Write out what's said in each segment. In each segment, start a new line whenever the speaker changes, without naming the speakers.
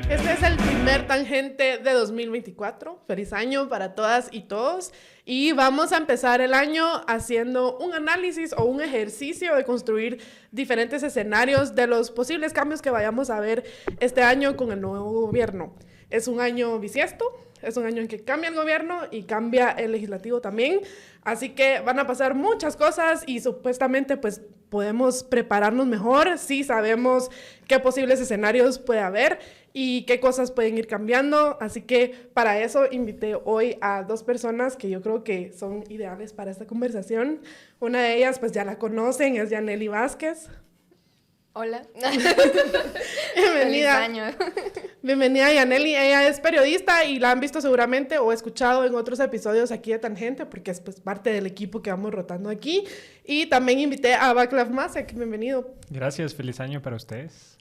Este es el primer Tangente de 2024. Feliz año para todas y todos. Y vamos a empezar el año haciendo un análisis o un ejercicio de construir diferentes escenarios de los posibles cambios que vayamos a ver este año con el nuevo gobierno. Es un año bisiesto, es un año en que cambia el gobierno y cambia el legislativo también. Así que van a pasar muchas cosas y supuestamente pues podemos prepararnos mejor si sabemos qué posibles escenarios puede haber y qué cosas pueden ir cambiando. Así que para eso invité hoy a dos personas que yo creo que son ideales para esta conversación. Una de ellas pues ya la conocen, es Yanely Vázquez.
Hola.
Bienvenida.
Feliz año.
Bienvenida, Yanely. Ella es periodista y la han visto seguramente o escuchado en otros episodios aquí de Tangente, porque es pues parte del equipo que vamos rotando aquí. Y también invité a Václav Mášek. Bienvenido.
Gracias, feliz año para ustedes.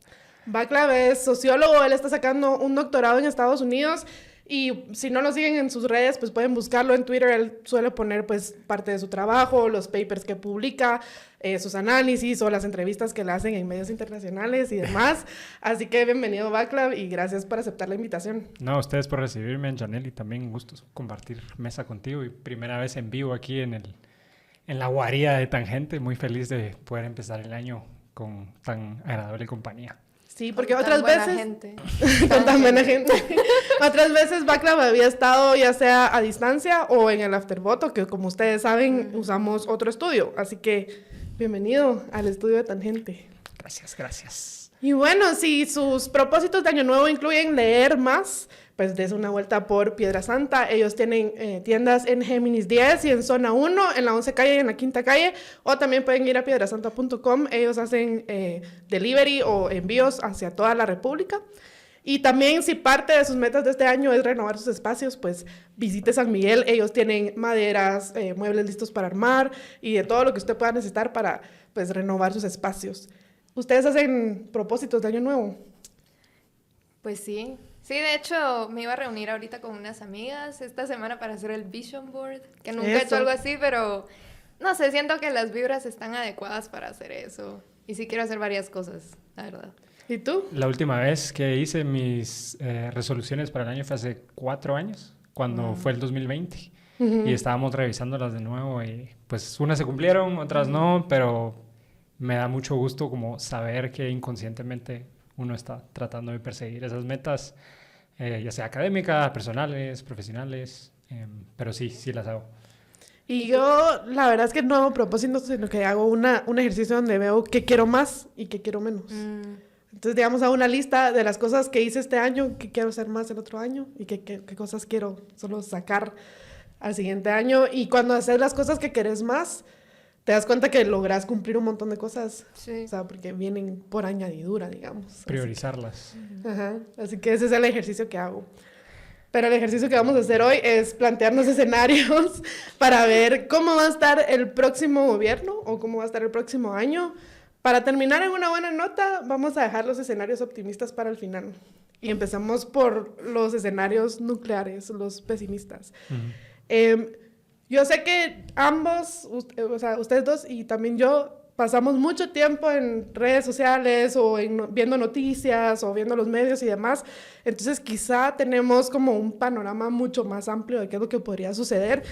Václav es sociólogo, él está sacando un doctorado en Estados Unidos. Y si no lo siguen en sus redes, pues pueden buscarlo en Twitter. Él suele poner pues parte de su trabajo, los papers que publica, sus análisis o las entrevistas que le hacen en medios internacionales y demás. Así que bienvenido, Václav, y gracias por aceptar la invitación.
No, a ustedes por recibirme, Yanely, también un gusto compartir mesa contigo y primera vez en vivo aquí en la guarida de Tangente. Muy feliz de poder empezar el año con tan agradable compañía.
Sí, porque
Con
otras
tan buena
veces...
gente.
Con tan buena gente. Otras veces Václav había estado ya sea a distancia o en el Aftervoto, que como ustedes saben usamos otro estudio. Así que bienvenido al estudio de Tangente.
Gracias, gracias.
Y bueno, si sus propósitos de Año Nuevo incluyen leer más, pues des una vuelta por Piedra Santa. Ellos tienen tiendas en Géminis 10 y en Zona 1, en la 11 calle y en la 5ª calle. O también pueden ir a piedrasanta.com. Ellos hacen delivery o envíos hacia toda la República. Y también si parte de sus metas de este año es renovar sus espacios, pues visite San Miguel. Ellos tienen maderas, muebles listos para armar y de todo lo que usted pueda necesitar para pues renovar sus espacios. ¿Ustedes hacen propósitos de Año Nuevo?
Pues sí. Sí, de hecho, me iba a reunir ahorita con unas amigas esta semana para hacer el Vision Board, que nunca he hecho algo así, pero no sé, siento que las vibras están adecuadas para hacer eso. Y sí quiero hacer varias cosas, la verdad.
¿Y tú?
La última vez que hice mis resoluciones para el año fue hace 4 años, cuando fue el 2020. Y estábamos revisándolas de nuevo y pues unas se cumplieron, otras no, pero me da mucho gusto como saber que inconscientemente uno está tratando de perseguir esas metas, ya sea académicas, personales, profesionales, pero sí las hago.
Y yo, la verdad es que no hago propósitos, sino que hago un ejercicio donde veo qué quiero más y qué quiero menos. Entonces, digamos, hago una lista de las cosas que hice este año, que quiero hacer más el otro año y qué cosas quiero solo sacar al siguiente año. Y cuando haces las cosas que querés más, te das cuenta que logras cumplir un montón de cosas.
Sí.
O sea, porque vienen por añadidura, digamos.
Priorizarlas.
Ajá. Así que ese es el ejercicio que hago. Pero el ejercicio que vamos a hacer hoy es plantearnos escenarios para ver cómo va a estar el próximo gobierno o cómo va a estar el próximo año. Para terminar en una buena nota, vamos a dejar los escenarios optimistas para el final. Y empezamos por los escenarios nucleares, los pesimistas. Yo sé que ambos, o sea, ustedes dos y también yo, pasamos mucho tiempo en redes sociales o viendo noticias o viendo los medios y demás. Entonces quizá tenemos como un panorama mucho más amplio de qué es lo que podría suceder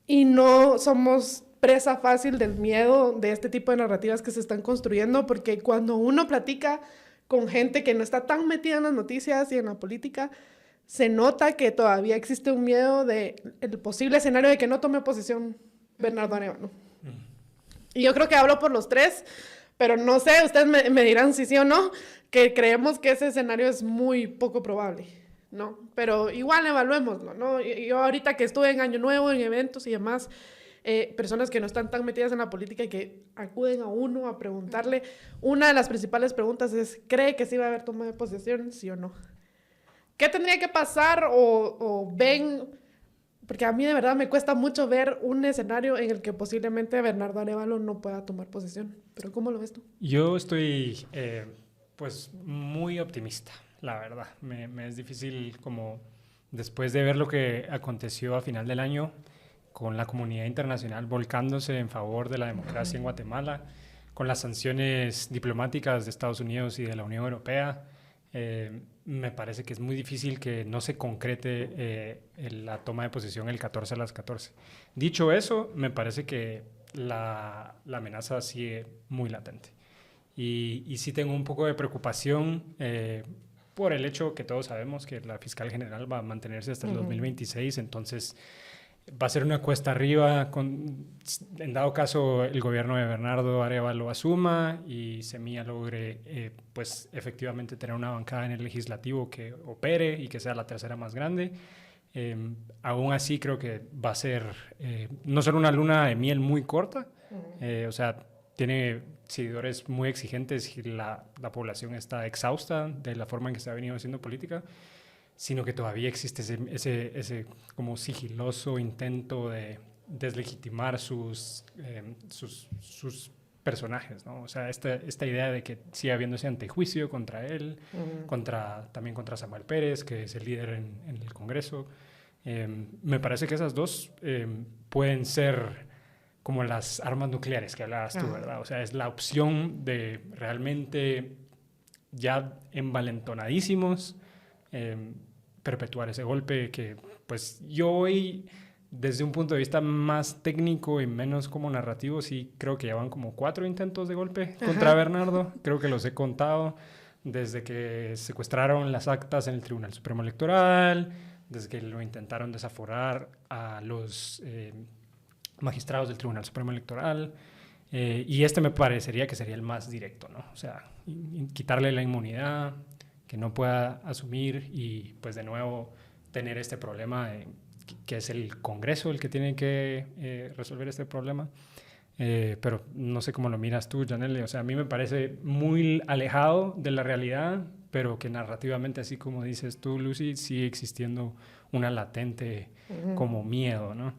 y no somos presa fácil del miedo de este tipo de narrativas que se están construyendo, porque cuando uno platica con gente que no está tan metida en las noticias y en la política, se nota que todavía existe un miedo del posible escenario de que no tome posesión Bernardo Arévalo. Y yo creo que hablo por los tres, pero no sé, ustedes me dirán si sí o no, que creemos que ese escenario es muy poco probable, ¿no? Pero igual evaluémoslo, ¿no? Yo ahorita que estuve en Año Nuevo, en eventos y demás, personas que no están tan metidas en la política y que acuden a uno a preguntarle, una de las principales preguntas es, ¿cree que sí va a haber toma de posesión, sí o no? ¿Qué tendría que pasar o ven? Porque a mí de verdad me cuesta mucho ver un escenario en el que posiblemente Bernardo Arévalo no pueda tomar posesión. ¿Pero cómo lo ves tú?
Yo estoy pues muy optimista, la verdad. Me es difícil como después de ver lo que aconteció a final del año con la comunidad internacional volcándose en favor de la democracia en Guatemala, con las sanciones diplomáticas de Estados Unidos y de la Unión Europea, me parece que es muy difícil que no se concrete la toma de posesión el 14 a las 14. Dicho eso, me parece que la amenaza sigue muy latente. Y sí tengo un poco de preocupación por el hecho que todos sabemos que la fiscal general va a mantenerse hasta el 2026, entonces va a ser una cuesta arriba, en dado caso el gobierno de Bernardo Arévalo asuma y Semilla logre pues efectivamente tener una bancada en el legislativo que opere y que sea la tercera más grande. Aún así creo que va a ser no solo una luna de miel muy corta, o sea, tiene seguidores muy exigentes y la población está exhausta de la forma en que se ha venido haciendo política, sino que todavía existe ese como sigiloso intento de deslegitimar sus personajes, ¿no? O sea, esta idea de que sigue habiendo ese antejuicio contra él, también contra Samuel Pérez, que es el líder en el Congreso. Me parece que esas dos pueden ser como las armas nucleares que hablabas tú, ¿verdad? O sea, es la opción de realmente ya envalentonadísimos perpetuar ese golpe que, pues, yo hoy, desde un punto de vista más técnico y menos como narrativo, sí creo que ya van como 4 intentos de golpe contra Bernardo. Creo que los he contado desde que secuestraron las actas en el Tribunal Supremo Electoral, desde que lo intentaron desaforar a los magistrados del Tribunal Supremo Electoral, y me parecería que sería el más directo, ¿no? O sea, quitarle la inmunidad, que no pueda asumir y pues de nuevo tener este problema que es el Congreso el que tiene que resolver este problema. Pero no sé cómo lo miras tú, Janelle. O sea, a mí me parece muy alejado de la realidad, pero que narrativamente, así como dices tú, Lucy, sigue existiendo una latente como miedo, ¿no?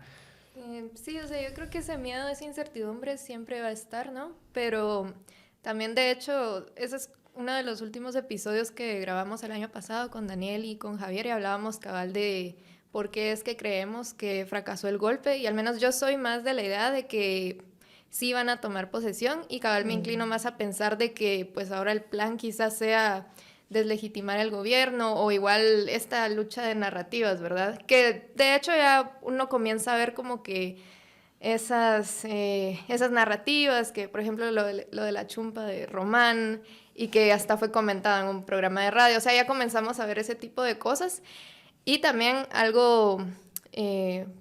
Sí, o sea, yo creo que ese miedo, esa incertidumbre siempre va a estar, ¿no? Pero también, de hecho, ese es uno de los últimos episodios que grabamos el año pasado con Daniel y con Javier, y hablábamos cabal de por qué es que creemos que fracasó el golpe, y al menos yo soy más de la idea de que sí van a tomar posesión, y cabal me inclino más a pensar de que pues ahora el plan quizás sea deslegitimar el gobierno, o igual esta lucha de narrativas, ¿verdad? Que de hecho ya uno comienza a ver como que esas narrativas, que por ejemplo lo de la chumpa de Román, y que hasta fue comentado en un programa de radio, o sea, ya comenzamos a ver ese tipo de cosas. Y también algo,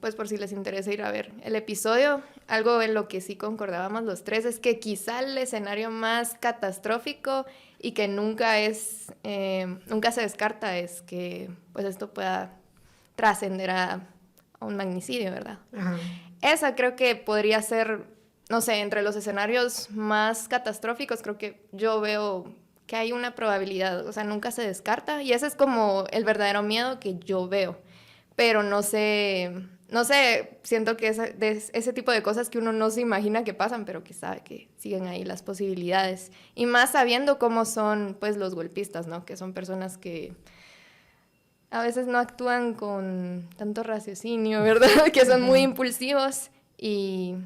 pues por si les interesa ir a ver el episodio, algo en lo que sí concordábamos los tres es que quizá el escenario más catastrófico y que nunca se descarta es que pues esto pueda trascender a un magnicidio, ¿verdad? Ajá. Esa creo que podría ser, no sé, entre los escenarios más catastróficos, creo que yo veo que hay una probabilidad, o sea, nunca se descarta, y ese es como el verdadero miedo que yo veo, pero no sé, siento que ese tipo de cosas que uno no se imagina que pasan, pero que sabe que siguen ahí las posibilidades, y más sabiendo cómo son, pues, los golpistas, ¿no? Que son personas que a veces no actúan con tanto raciocinio, ¿verdad? Que son muy impulsivos, y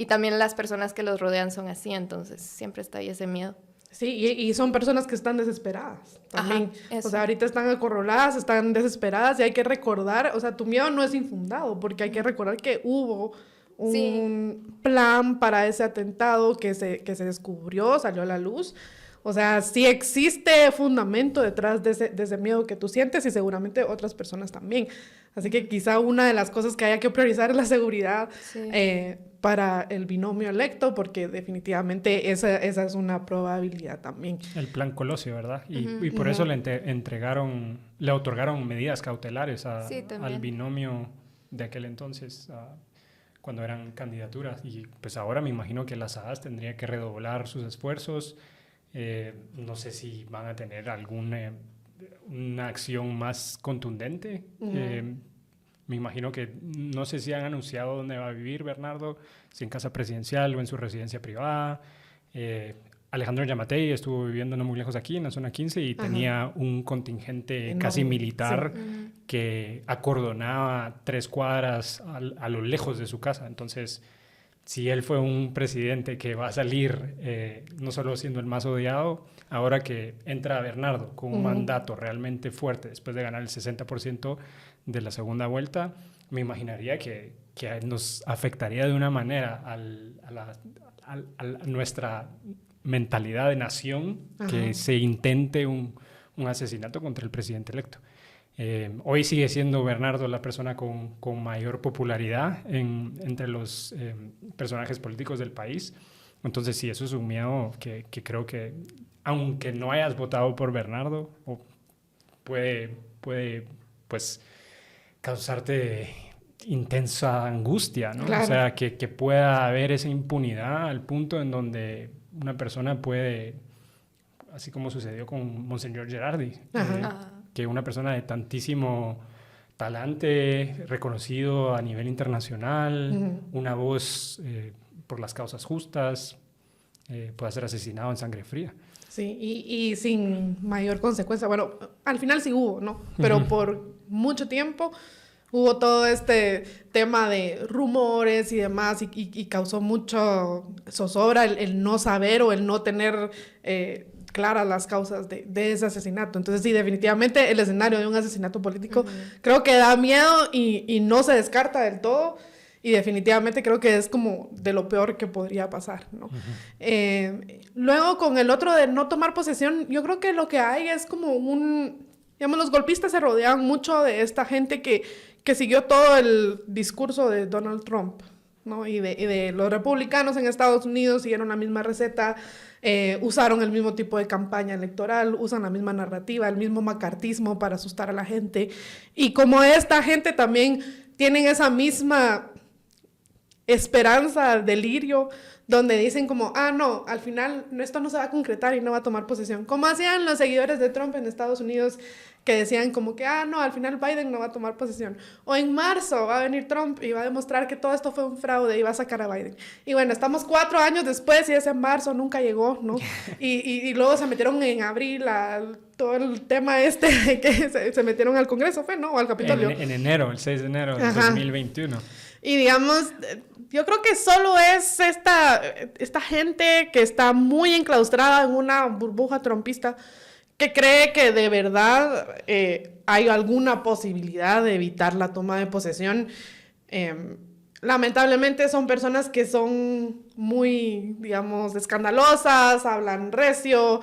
también las personas que los rodean son así, entonces siempre está ahí ese miedo.
Sí, y son personas que están desesperadas también.
Ajá,
o sea, ahorita están acorraladas, están desesperadas, y hay que recordar, o sea, tu miedo no es infundado, porque hay que recordar que hubo un plan para ese atentado que se descubrió, salió a la luz. O sea, sí existe fundamento detrás de ese miedo que tú sientes, y seguramente otras personas también. Así que quizá una de las cosas que haya que priorizar es la seguridad para el binomio electo, porque definitivamente esa es una probabilidad también.
El plan Colosio, ¿verdad? Y por eso le otorgaron medidas cautelares al binomio de aquel entonces, cuando eran candidaturas. Y pues ahora me imagino que las hadas tendrían que redoblar sus esfuerzos. No sé si van a tener una acción más contundente. Me imagino que no sé si han anunciado dónde va a vivir Bernardo, si en casa presidencial o en su residencia privada. Alejandro Yamatei estuvo viviendo no muy lejos aquí, en la zona 15, y tenía un contingente casi militar que acordonaba 3 cuadras a lo lejos de su casa. Entonces, si él fue un presidente que va a salir no solo siendo el más odiado, ahora que entra Bernardo con un mandato realmente fuerte después de ganar el 60% de la segunda vuelta, me imaginaría que nos afectaría de una manera a nuestra mentalidad de nación que se intente un asesinato contra el presidente electo. Hoy sigue siendo Bernardo la persona con mayor popularidad entre los personajes políticos del país. Entonces sí, eso es un miedo que creo que, aunque no hayas votado por Bernardo, puede pues causarte intensa angustia, ¿no?
Claro.
O sea, que pueda haber esa impunidad al punto en donde una persona puede, así como sucedió con Monseñor Gerardi, que una persona de tantísimo talante, reconocido a nivel internacional, una voz por las causas justas, pueda ser asesinado en sangre fría.
Sí, y sin mayor consecuencia. Bueno, al final sí hubo, ¿no? Pero por mucho tiempo hubo todo este tema de rumores y demás y causó mucho zozobra el no saber o el no tener claras las causas de ese asesinato. Entonces sí, definitivamente el escenario de un asesinato político creo que da miedo y no se descarta del todo. Y definitivamente creo que es como de lo peor que podría pasar, ¿no? Luego, con el otro de no tomar posesión, yo creo que lo que hay es como digamos, los golpistas se rodean mucho de esta gente que siguió todo el discurso de Donald Trump, ¿no? Y de los republicanos en Estados Unidos siguieron la misma receta, usaron el mismo tipo de campaña electoral, usan la misma narrativa, el mismo macartismo para asustar a la gente. Y como esta gente también tienen esa misma esperanza, delirio, donde dicen como, no, al final esto no se va a concretar y no va a tomar posesión. Como hacían los seguidores de Trump en Estados Unidos, que decían como que, no, al final Biden no va a tomar posesión. O en marzo va a venir Trump y va a demostrar que todo esto fue un fraude y va a sacar a Biden. Y bueno, estamos 4 años después y ese marzo nunca llegó, ¿no? Y luego se metieron en abril todo el tema de que se metieron al Congreso, ¿fue, no? O al Capitolio.
En enero, el 6 de enero de 2021.
Y digamos, yo creo que solo es esta gente que está muy enclaustrada en una burbuja trumpista que cree que de verdad hay alguna posibilidad de evitar la toma de posesión. Lamentablemente son personas que son muy, digamos, escandalosas, hablan recio,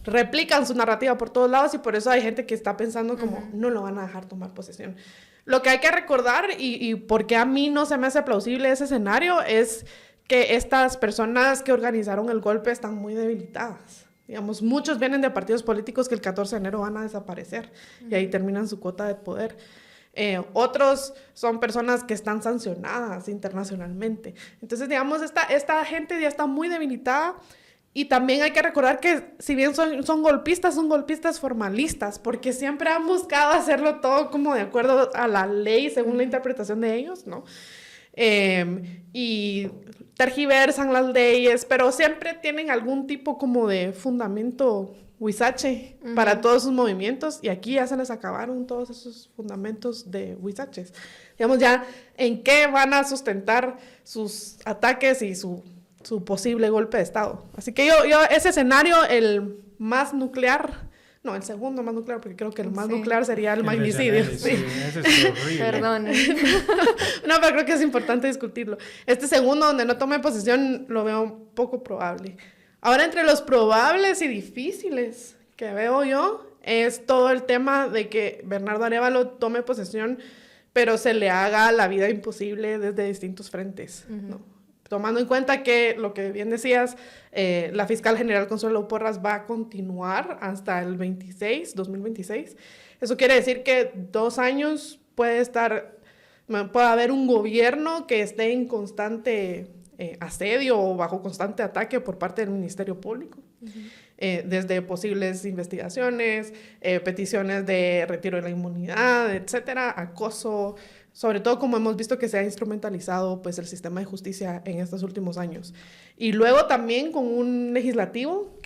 replican su narrativa por todos lados y por eso hay gente que está pensando como no lo van a dejar tomar posesión. Lo que hay que recordar y porque a mí no se me hace plausible ese escenario es que estas personas que organizaron el golpe están muy debilitadas. Digamos, muchos vienen de partidos políticos que el 14 de enero van a desaparecer y ahí terminan su cuota de poder. Otros son personas que están sancionadas internacionalmente. Entonces, digamos, esta gente ya está muy debilitada. Y también hay que recordar que si bien son golpistas formalistas, porque siempre han buscado hacerlo todo como de acuerdo a la ley, según la interpretación de ellos, ¿no? Y tergiversan las leyes, pero siempre tienen algún tipo como de fundamento huizache para todos sus movimientos, y aquí ya se les acabaron todos esos fundamentos de huizaches. Digamos, ya en qué van a sustentar sus ataques y su posible golpe de Estado. Así que yo ese escenario, el más nuclear, no, el segundo más nuclear, porque creo que el más nuclear sería el magnicidio.
Sí, ese es horrible.
Perdón.
No, pero creo que es importante discutirlo. Este segundo, donde no tome posesión, lo veo poco probable. Ahora, entre los probables y difíciles que veo yo, es todo el tema de que Bernardo Arévalo tome posesión, pero se le haga la vida imposible desde distintos frentes, ¿no? Tomando en cuenta que, lo que bien decías, la fiscal general Consuelo Porras va a continuar hasta el 2026. Eso quiere decir que 2 años puede haber un gobierno que esté en constante asedio o bajo constante ataque por parte del Ministerio Público. Desde posibles investigaciones, peticiones de retiro de la inmunidad, etcétera, acoso, sobre todo como hemos visto que se ha instrumentalizado pues el sistema de justicia en estos últimos años. Y luego también con un legislativo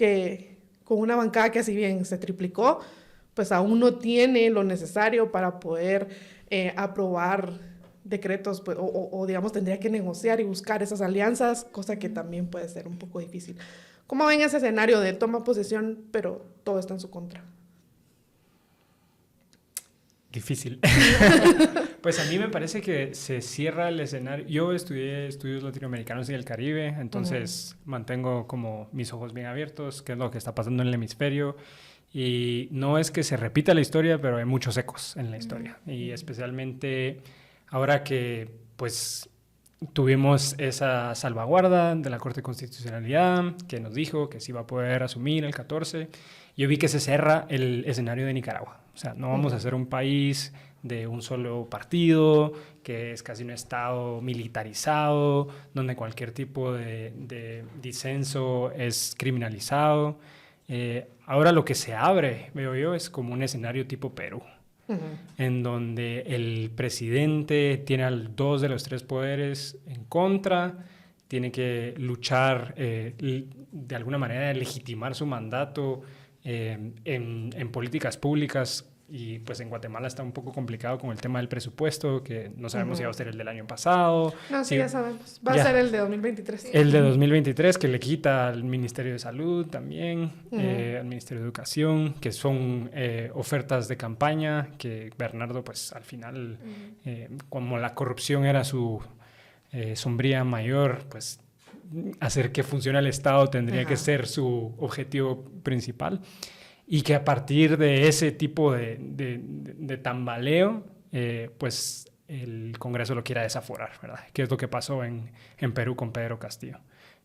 con una bancada que si bien se triplicó, pues aún no tiene lo necesario para poder aprobar decretos, pues, o digamos, tendría que negociar y buscar esas alianzas, cosa que también puede ser un poco difícil. ¿Cómo ven ese escenario de toma posesión, pero todo está en su contra?
Difícil. Pues a mí me parece que se cierra el escenario. Yo estudié estudios latinoamericanos y del Caribe, entonces mantengo como mis ojos bien abiertos, qué es lo que está pasando en el hemisferio. Y no es que se repita la historia, pero hay muchos ecos en la historia. Y especialmente ahora que pues tuvimos esa salvaguarda de la Corte de Constitucionalidad que nos dijo que se iba a poder asumir el 14. Yo vi que se cierra el escenario de Nicaragua. O sea, no vamos a ser un país de un solo partido, que es casi un estado militarizado, donde cualquier tipo de disenso es criminalizado. Ahora lo que se abre, veo yo, es como un escenario tipo Perú, en donde el presidente tiene 2 de los 3 poderes en contra, tiene que luchar de alguna manera, legitimar su mandato en políticas públicas. Y pues en Guatemala está un poco complicado con el tema del presupuesto, que no sabemos si va a ser el del año pasado.
No, sí, ya sabemos. Va a ser el de 2023.
El de 2023, que le quita al Ministerio de Salud también, al Ministerio de Educación, que son ofertas de campaña, que Bernardo, pues al final, como la corrupción era su sombría mayor, pues hacer que funcione el Estado tendría que ser su objetivo principal. Y que a partir de ese tipo de tambaleo, pues el Congreso lo quiera desaforar, ¿verdad? Que es lo que pasó en Perú con Pedro Castillo.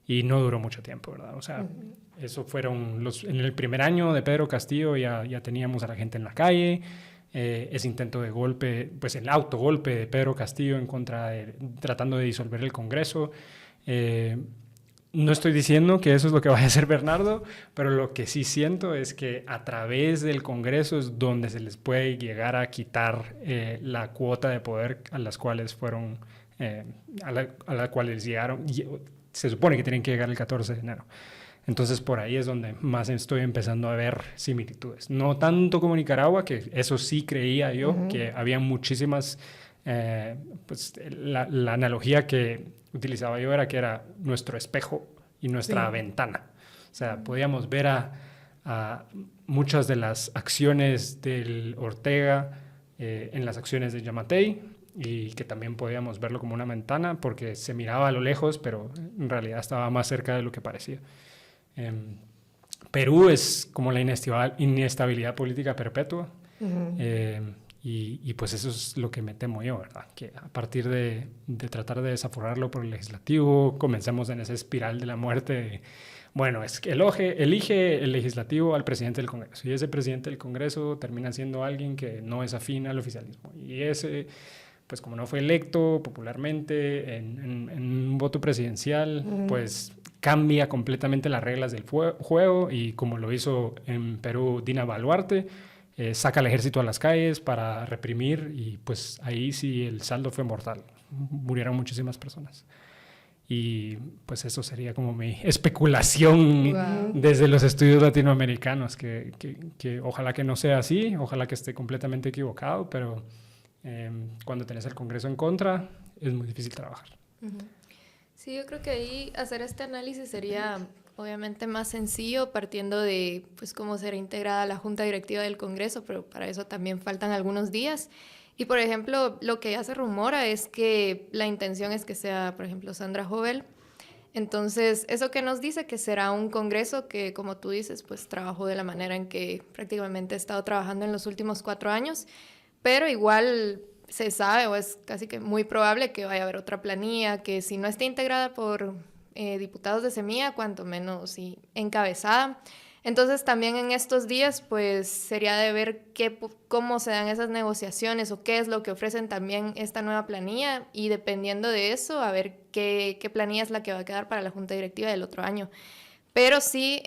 Y no duró mucho tiempo, ¿verdad? O sea, eso fueron en el primer año de Pedro Castillo ya teníamos a la gente en la calle. Ese intento de golpe, pues el autogolpe de Pedro Castillo tratando de disolver el Congreso. No estoy diciendo que eso es lo que vaya a hacer Bernardo, pero lo que sí siento es que a través del Congreso es donde se les puede llegar a quitar la cuota de poder a las cuales fueron, a la cuales llegaron. Se supone que tienen que llegar el 14 de enero. Entonces por ahí es donde más estoy empezando a ver similitudes. No tanto como Nicaragua, que eso sí creía yo, que había muchísimas... pues la analogía que utilizaba yo era que era nuestro espejo y nuestra ventana. O sea, podíamos ver a muchas de las acciones del Ortega en las acciones de Yamatei, y que también podíamos verlo como una ventana porque se miraba a lo lejos, pero en realidad estaba más cerca de lo que parecía. Perú es como la inestabilidad política perpetua. Y pues eso es lo que me temo yo, ¿verdad? Que a partir de tratar de desaforarlo por el legislativo, comencemos en esa espiral de la muerte. Bueno, es que elige el legislativo al presidente del Congreso, y ese presidente del Congreso termina siendo alguien que no es afín al oficialismo. Y ese, pues como no fue electo popularmente en un voto presidencial, pues cambia completamente las reglas del juego, y como lo hizo en Perú Dina Boluarte, saca al ejército a las calles para reprimir, y pues ahí sí el saldo fue mortal. Murieron muchísimas personas. Y pues eso sería como mi especulación desde los estudios latinoamericanos, que ojalá que no sea así, ojalá que esté completamente equivocado, pero cuando tenés el Congreso en contra es muy difícil trabajar.
Sí, yo creo que ahí hacer este análisis sería obviamente más sencillo partiendo de pues cómo será integrada la Junta Directiva del Congreso, pero para eso también faltan algunos días. Y por ejemplo, lo que ya se rumora es que la intención es que sea, por ejemplo, Sandra Jovel. Entonces, eso que nos dice que será un Congreso que, como tú dices, pues trabajó de la manera en que prácticamente ha estado trabajando en los últimos 4 años, pero igual se sabe o es casi que muy probable que vaya a haber otra planilla que si no esté integrada por diputados de Semilla, cuanto menos y encabezada. Entonces también en estos días pues sería de ver cómo se dan esas negociaciones o qué es lo que ofrecen también esta nueva planilla, y dependiendo de eso a ver qué planilla es la que va a quedar para la Junta Directiva del otro año. Pero sí,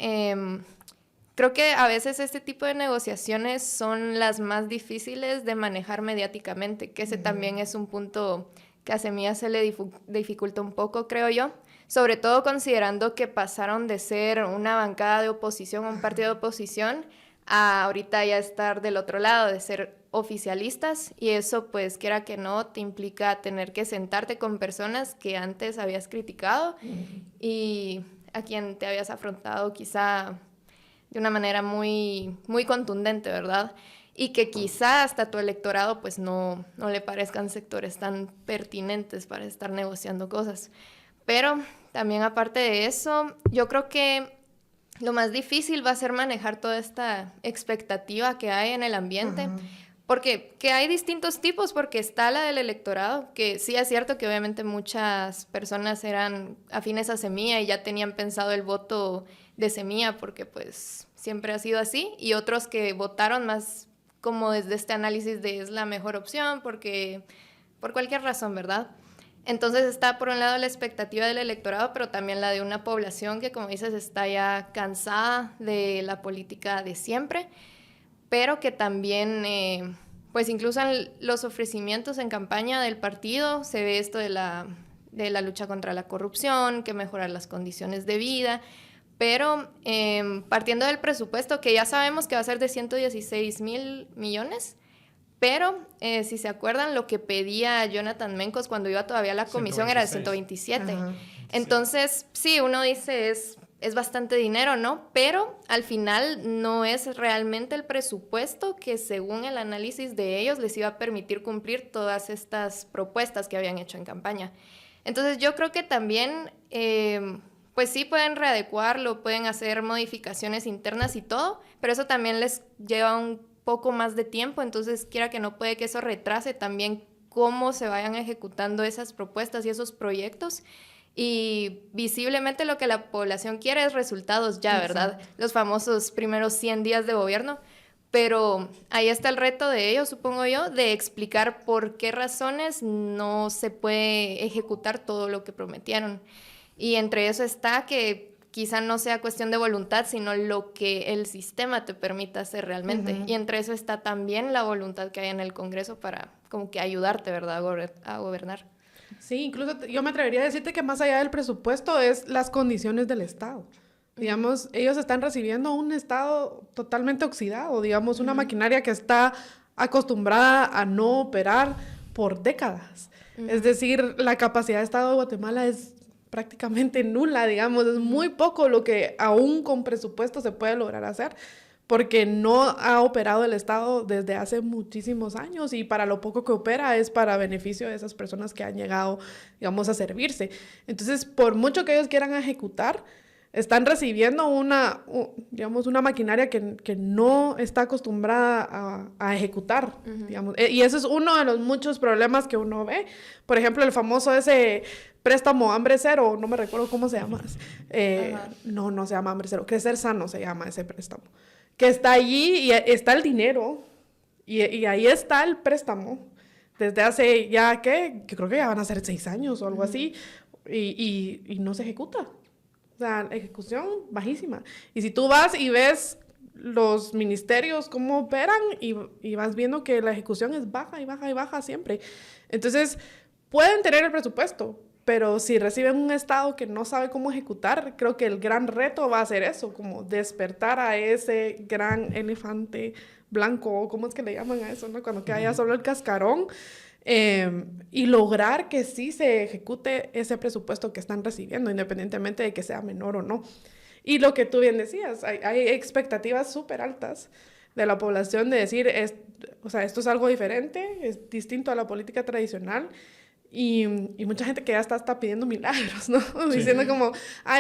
creo que a veces este tipo de negociaciones son las más difíciles de manejar mediáticamente, que ese también es un punto que a Semilla se le dificulta un poco, creo yo. Sobre todo considerando que pasaron de ser una bancada de oposición, un partido de oposición, a ahorita ya estar del otro lado, de ser oficialistas, y eso pues quiera que no te implica tener que sentarte con personas que antes habías criticado y a quien te habías afrontado quizá de una manera muy, muy contundente, ¿verdad? Y que quizá hasta tu electorado pues no le parezcan sectores tan pertinentes para estar negociando cosas. Pero también aparte de eso, yo creo que lo más difícil va a ser manejar toda esta expectativa que hay en el ambiente. Ajá. Porque que hay distintos tipos, porque está la del electorado, que sí es cierto que obviamente muchas personas eran afines a Semilla y ya tenían pensado el voto de Semilla porque pues siempre ha sido así, y otros que votaron más como desde este análisis de es la mejor opción porque por cualquier razón, ¿verdad? Entonces está por un lado la expectativa del electorado, pero también la de una población que, como dices, está ya cansada de la política de siempre, pero que también, pues incluso en los ofrecimientos en campaña del partido se ve esto de la lucha contra la corrupción, que mejorar las condiciones de vida, pero partiendo del presupuesto, que ya sabemos que va a ser de 116,000 millones, pero si se acuerdan, lo que pedía Jonathan Mencos cuando iba todavía a la comisión 126. Era de 127. Ajá. Entonces, sí, uno dice es bastante dinero, ¿no? Pero al final no es realmente el presupuesto que según el análisis de ellos les iba a permitir cumplir todas estas propuestas que habían hecho en campaña. Entonces yo creo que también, pues sí pueden readecuarlo, pueden hacer modificaciones internas y todo, pero eso también les lleva un poco más de tiempo, entonces quiera que no, puede que eso retrase también cómo se vayan ejecutando esas propuestas y esos proyectos. Y visiblemente lo que la población quiere es resultados ya, ¿verdad? Exacto. Los famosos primeros 100 días de gobierno, pero ahí está el reto de ellos, supongo yo, de explicar por qué razones no se puede ejecutar todo lo que prometieron. Y entre eso está que quizá no sea cuestión de voluntad, sino lo que el sistema te permita hacer realmente. Uh-huh. Y entre eso está también la voluntad que hay en el Congreso para como que ayudarte, ¿verdad?, a gobernar.
Sí, incluso yo me atrevería a decirte que más allá del presupuesto es las condiciones del Estado. Digamos, ellos están recibiendo un Estado totalmente oxidado, digamos, una maquinaria que está acostumbrada a no operar por décadas. Es decir, la capacidad de Estado de Guatemala es prácticamente nula, digamos, es muy poco lo que aún con presupuesto se puede lograr hacer, porque no ha operado el Estado desde hace muchísimos años y para lo poco que opera es para beneficio de esas personas que han llegado, digamos, a servirse. Entonces, por mucho que ellos quieran ejecutar, están recibiendo una maquinaria que no está acostumbrada a ejecutar, uh-huh. digamos. Y eso es uno de los muchos problemas que uno ve. Por ejemplo, el famoso ese préstamo Hambre Cero, no me recuerdo cómo se llama. No se llama Hambre Cero, Crecer Sano se llama ese préstamo. Que está allí y está el dinero y ahí está el préstamo desde hace ya, que creo que ya van a ser 6 años o algo así y no se ejecuta. O sea, ejecución bajísima. Y si tú vas y ves los ministerios cómo operan y vas viendo que la ejecución es baja y baja y baja siempre. Entonces, pueden tener el presupuesto, pero si reciben un Estado que no sabe cómo ejecutar, creo que el gran reto va a ser eso, como despertar a ese gran elefante blanco, ¿cómo es que le llaman a eso, no? Cuando queda ya solo el cascarón, y lograr que sí se ejecute ese presupuesto que están recibiendo, independientemente de que sea menor o no. Y lo que tú bien decías, hay expectativas súper altas de la población de decir, esto es algo diferente, es distinto a la política tradicional. Y mucha gente que ya está pidiendo milagros, ¿no? Sí. Diciendo como,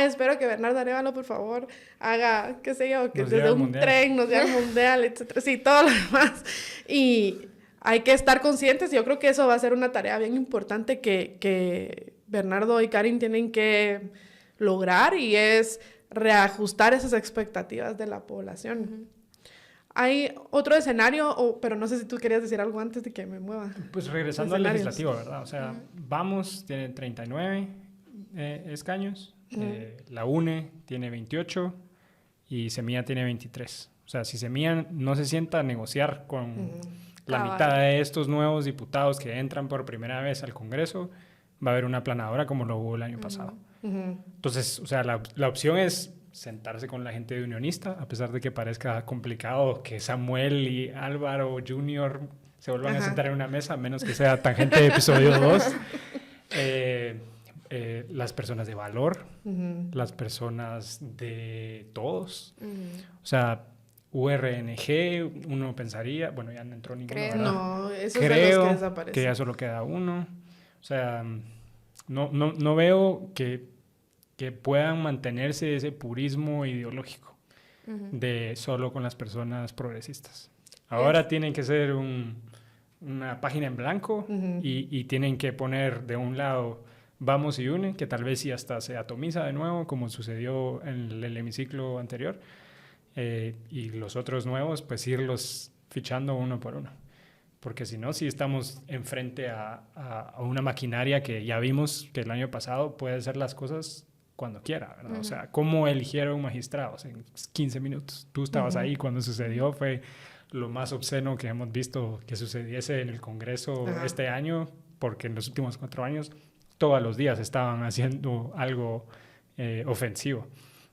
espero que Bernardo Arévalo, por favor, haga, qué sé yo, que desde un tren nos lleve al mundial, etcétera. Sí, todo lo demás. Y hay que estar conscientes. Yo creo que eso va a ser una tarea bien importante que Bernardo y Karin tienen que lograr, y es reajustar esas expectativas de la población. Uh-huh. Hay otro escenario, pero no sé si tú querías decir algo antes de que me mueva.
Pues regresando al legislativo, ¿verdad? O sea, Vamos tiene 39 escaños, la UNE tiene 28 y Semilla tiene 23. O sea, si Semilla no se sienta a negociar con la mitad de estos nuevos diputados que entran por primera vez al Congreso, va a haber una aplanadora como lo hubo el año pasado. Uh-huh. Entonces, o sea, la opción es sentarse con la gente de unionista, a pesar de que parezca complicado que Samuel y Álvaro Jr. se vuelvan a sentar en una mesa, a menos que sea Tangente de episodio 2. Las personas de valor, las personas de todos. O sea, URNG, uno pensaría, bueno, ya no entró ninguno, ¿verdad?
No, esos son los que desaparecen.
Que ya solo queda uno. O sea, no veo que puedan mantenerse ese purismo ideológico de solo con las personas progresistas. Ahora tienen que ser una página en blanco y tienen que poner de un lado Vamos y Une, que tal vez sí hasta se atomiza de nuevo, como sucedió en el hemiciclo anterior, y los otros nuevos, pues irlos fichando uno por uno. Porque si no, sí estamos enfrente a una maquinaria que ya vimos que el año pasado puede hacer las cosas cuando quiera, ¿verdad? O sea, ¿cómo eligieron magistrados en 15 minutos? Tú estabas ahí cuando sucedió, fue lo más obsceno que hemos visto que sucediese en el Congreso este año, porque en los últimos 4 años todos los días estaban haciendo algo ofensivo.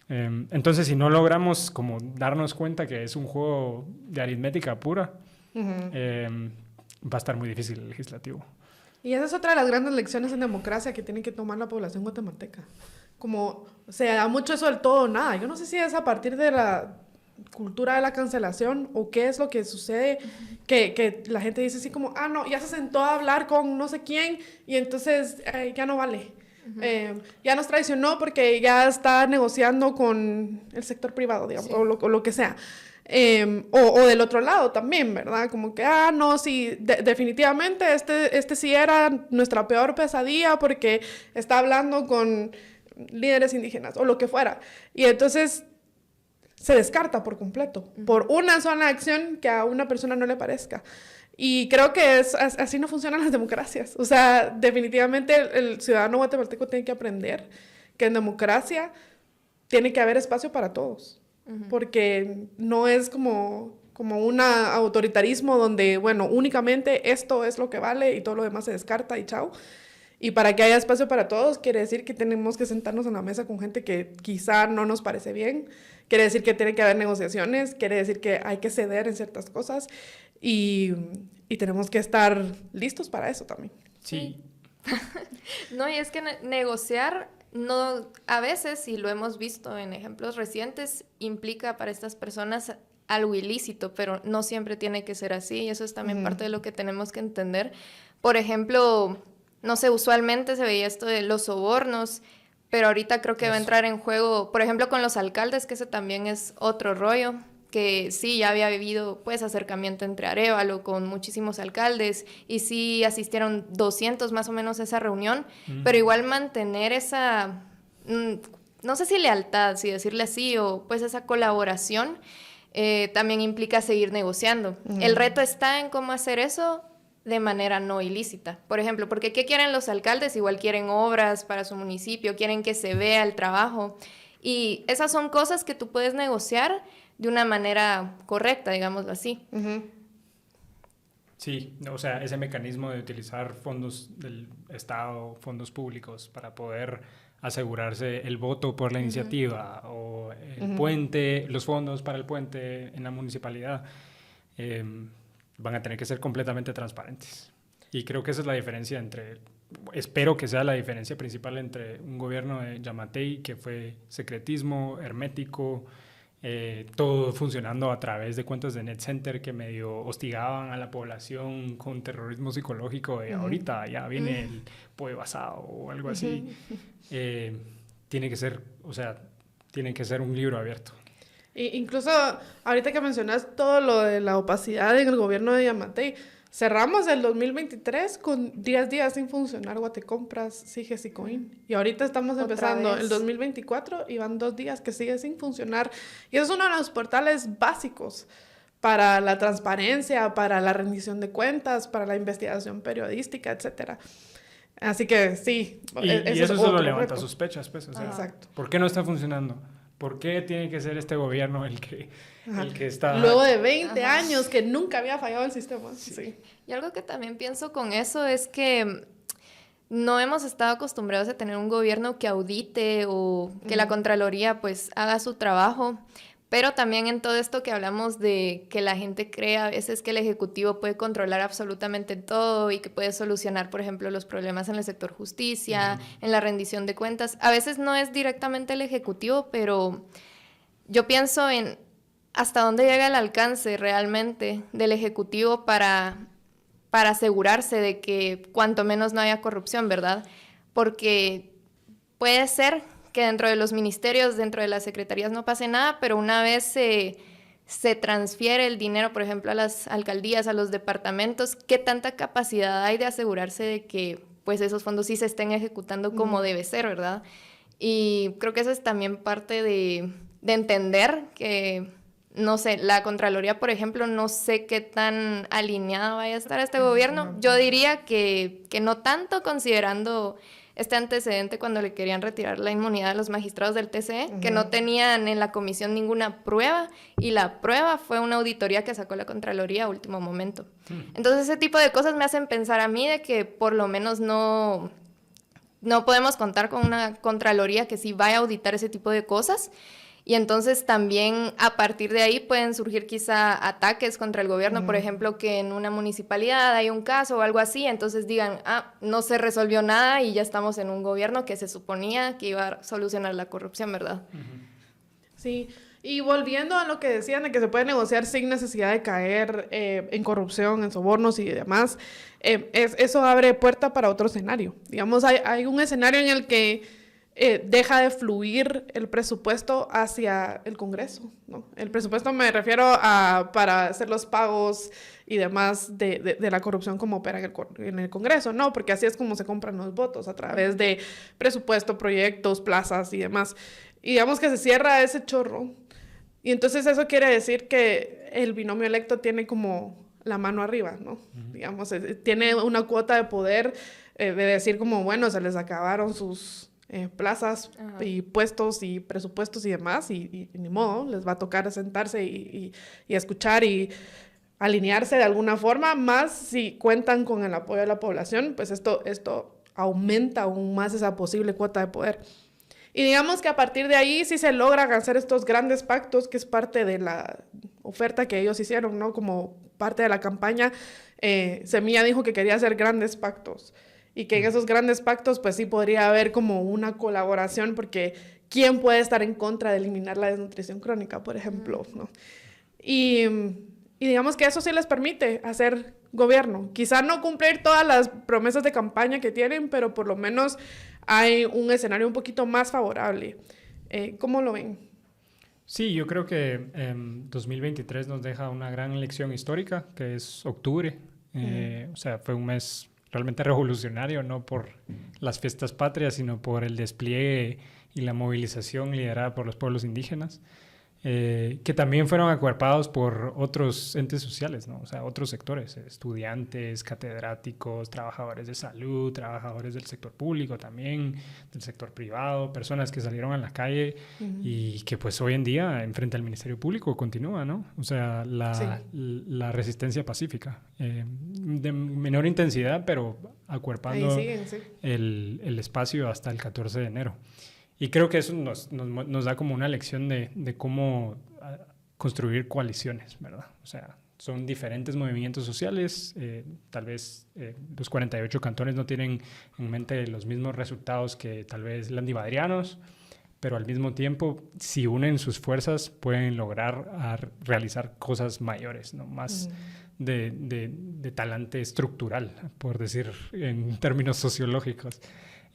Entonces, si no logramos como darnos cuenta que es un juego de aritmética pura, va a estar muy difícil el legislativo.
Y esa es otra de las grandes lecciones en democracia que tiene que tomar la población guatemalteca. Como se da mucho eso del todo o nada. Yo no sé si es a partir de la cultura de la cancelación o qué es lo que sucede que la gente dice así como, no, ya se sentó a hablar con no sé quién y entonces ya no vale. Ya nos traicionó porque ya está negociando con el sector privado, digamos, o lo que sea. O del otro lado también, ¿verdad? Como que, no, sí, definitivamente este sí era nuestra peor pesadilla porque está hablando con líderes indígenas o lo que fuera. Y entonces se descarta por completo, por una sola acción que a una persona no le parezca. Y creo que así no funcionan las democracias. O sea, definitivamente el ciudadano guatemalteco tiene que aprender que en democracia tiene que haber espacio para todos. Porque no es como un autoritarismo donde, bueno, únicamente esto es lo que vale y todo lo demás se descarta y chao. Y para que haya espacio para todos, quiere decir que tenemos que sentarnos en la mesa con gente que quizá no nos parece bien. Quiere decir que tiene que haber negociaciones. Quiere decir que hay que ceder en ciertas cosas. Y tenemos que estar listos para eso también.
Sí.
No, y es que negociar, no, a veces, y lo hemos visto en ejemplos recientes, implica para estas personas algo ilícito, pero no siempre tiene que ser así. Y eso es también parte de lo que tenemos que entender. Por ejemplo, no sé, usualmente se veía esto de los sobornos, pero ahorita creo que va a entrar en juego, por ejemplo, con los alcaldes, que ese también es otro rollo, que sí, ya había habido pues acercamiento entre Arévalo con muchísimos alcaldes y sí asistieron 200 más o menos a esa reunión, pero igual mantener esa, no sé si lealtad, si decirle así, o pues esa colaboración también implica seguir negociando. El reto está en cómo hacer eso de manera no ilícita. Por ejemplo, porque ¿qué quieren los alcaldes? Igual quieren obras para su municipio, quieren que se vea el trabajo. Y esas son cosas que tú puedes negociar de una manera correcta, digámoslo así.
Sí, o sea, ese mecanismo de utilizar fondos del Estado, fondos públicos, para poder asegurarse el voto por la iniciativa o el puente, los fondos para el puente en la municipalidad, van a tener que ser completamente transparentes. Y creo que esa es la diferencia espero que sea la diferencia principal entre un gobierno de Yamatei, que fue secretismo, hermético, todo funcionando a través de cuentas de Net Center que medio hostigaban a la población con terrorismo psicológico de ahorita ya viene el pollo basado o algo así. Tiene que ser, o sea, tiene que ser un libro abierto.
Incluso ahorita que mencionas todo lo de la opacidad en el gobierno de Yamatei, cerramos el 2023 con 10 días sin funcionar Guatecompras, Siges y Coin. Y ahorita estamos empezando el 2024 y van 2 días que sigue sin funcionar. Y eso es uno de los portales básicos para la transparencia, para la rendición de cuentas, para la investigación periodística, etcétera. Así que sí.
Y eso solo levanta sospechas, pues. O sea,
exacto.
¿Por qué no está funcionando? ¿Por qué tiene que ser este gobierno el que está...?
Luego de 20 años que nunca había fallado el sistema. Sí.
Y algo que también pienso con eso es que no hemos estado acostumbrados a tener un gobierno que audite o que la Contraloría pues haga su trabajo. Pero también en todo esto que hablamos de que la gente cree a veces que el Ejecutivo puede controlar absolutamente todo y que puede solucionar, por ejemplo, los problemas en el sector justicia, en la rendición de cuentas. A veces no es directamente el Ejecutivo, pero yo pienso en hasta dónde llega el alcance realmente del Ejecutivo para asegurarse de que cuanto menos no haya corrupción, ¿verdad? Porque puede ser que dentro de los ministerios, dentro de las secretarías no pase nada, pero una vez se transfiere el dinero, por ejemplo, a las alcaldías, a los departamentos, ¿qué tanta capacidad hay de asegurarse de que pues esos fondos sí se estén ejecutando como debe ser, ¿verdad? Y creo que eso es también parte de entender que, no sé, la Contraloría, por ejemplo, no sé qué tan alineada vaya a estar este gobierno. Yo diría que no tanto, considerando este antecedente cuando le querían retirar la inmunidad a los magistrados del TCE, que no tenían en la comisión ninguna prueba, y la prueba fue una auditoría que sacó la Contraloría a último momento. Entonces ese tipo de cosas me hacen pensar a mí de que por lo menos no podemos contar con una Contraloría que sí vaya a auditar ese tipo de cosas. Y entonces también a partir de ahí pueden surgir quizá ataques contra el gobierno, por ejemplo, que en una municipalidad hay un caso o algo así, entonces digan, no se resolvió nada y ya estamos en un gobierno que se suponía que iba a solucionar la corrupción, ¿verdad?
Sí, y volviendo a lo que decían de que se puede negociar sin necesidad de caer en corrupción, en sobornos y demás, eso abre puerta para otro escenario. Digamos, hay un escenario en el que deja de fluir el presupuesto hacia el Congreso, ¿no? El presupuesto me refiero a para hacer los pagos y demás de la corrupción como opera en el Congreso, ¿no? Porque así es como se compran los votos, a través de presupuesto, proyectos, plazas y demás. Y digamos que se cierra ese chorro. Y entonces eso quiere decir que el binomio electo tiene como la mano arriba, ¿no? Digamos, tiene una cuota de poder de decir como, bueno, se les acabaron sus plazas y puestos y presupuestos y demás, y ni modo, les va a tocar sentarse y escuchar y alinearse de alguna forma, más si cuentan con el apoyo de la población, pues esto aumenta aún más esa posible cuota de poder. Y digamos que a partir de ahí sí se logran hacer estos grandes pactos, que es parte de la oferta que ellos hicieron, ¿no? Como parte de la campaña, Semilla dijo que quería hacer grandes pactos. Y que en esos grandes pactos, pues sí podría haber como una colaboración, porque ¿quién puede estar en contra de eliminar la desnutrición crónica, por ejemplo, ¿no? Y digamos que eso sí les permite hacer gobierno. Quizá no cumplir todas las promesas de campaña que tienen, pero por lo menos hay un escenario un poquito más favorable. ¿Cómo lo ven?
Sí, yo creo que 2023 nos deja una gran lección histórica, que es octubre. O sea, fue un mes realmente revolucionario, no por las fiestas patrias, sino por el despliegue y la movilización liderada por los pueblos indígenas, que también fueron acuerpados por otros entes sociales, ¿no? O sea, otros sectores, estudiantes, catedráticos, trabajadores de salud, trabajadores del sector público también, del sector privado, personas que salieron a la calle y que pues hoy en día enfrente al Ministerio Público continúa, ¿no? O sea, la resistencia pacífica, de menor intensidad, pero acuerpando el espacio hasta el 14 de enero. Y creo que eso nos da como una lección de cómo construir coaliciones, ¿verdad? O sea, son diferentes movimientos sociales, tal vez los 48 cantones no tienen en mente los mismos resultados que tal vez landivadrianos, pero al mismo tiempo, si unen sus fuerzas, pueden lograr realizar cosas mayores, ¿no? Más de talante estructural, por decir en términos sociológicos.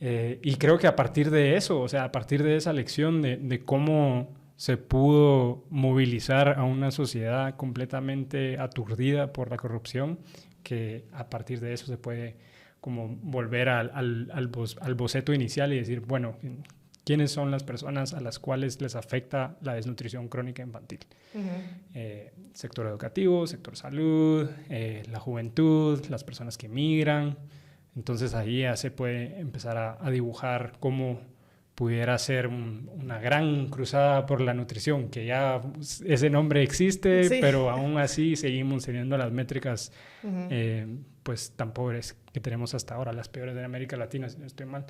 Y creo que a partir de eso, o sea, a partir de esa lección de cómo se pudo movilizar a una sociedad completamente aturdida por la corrupción, que a partir de eso se puede como volver al boceto inicial y decir, bueno, ¿quiénes son las personas a las cuales les afecta la desnutrición crónica infantil? Sector educativo, sector salud, la juventud, las personas que migran. Entonces ahí ya se puede empezar a dibujar cómo pudiera ser una gran cruzada por la nutrición, que ya ese nombre existe, sí, pero aún así seguimos teniendo las métricas pues tan pobres que tenemos hasta ahora, las peores de América Latina, si no estoy mal.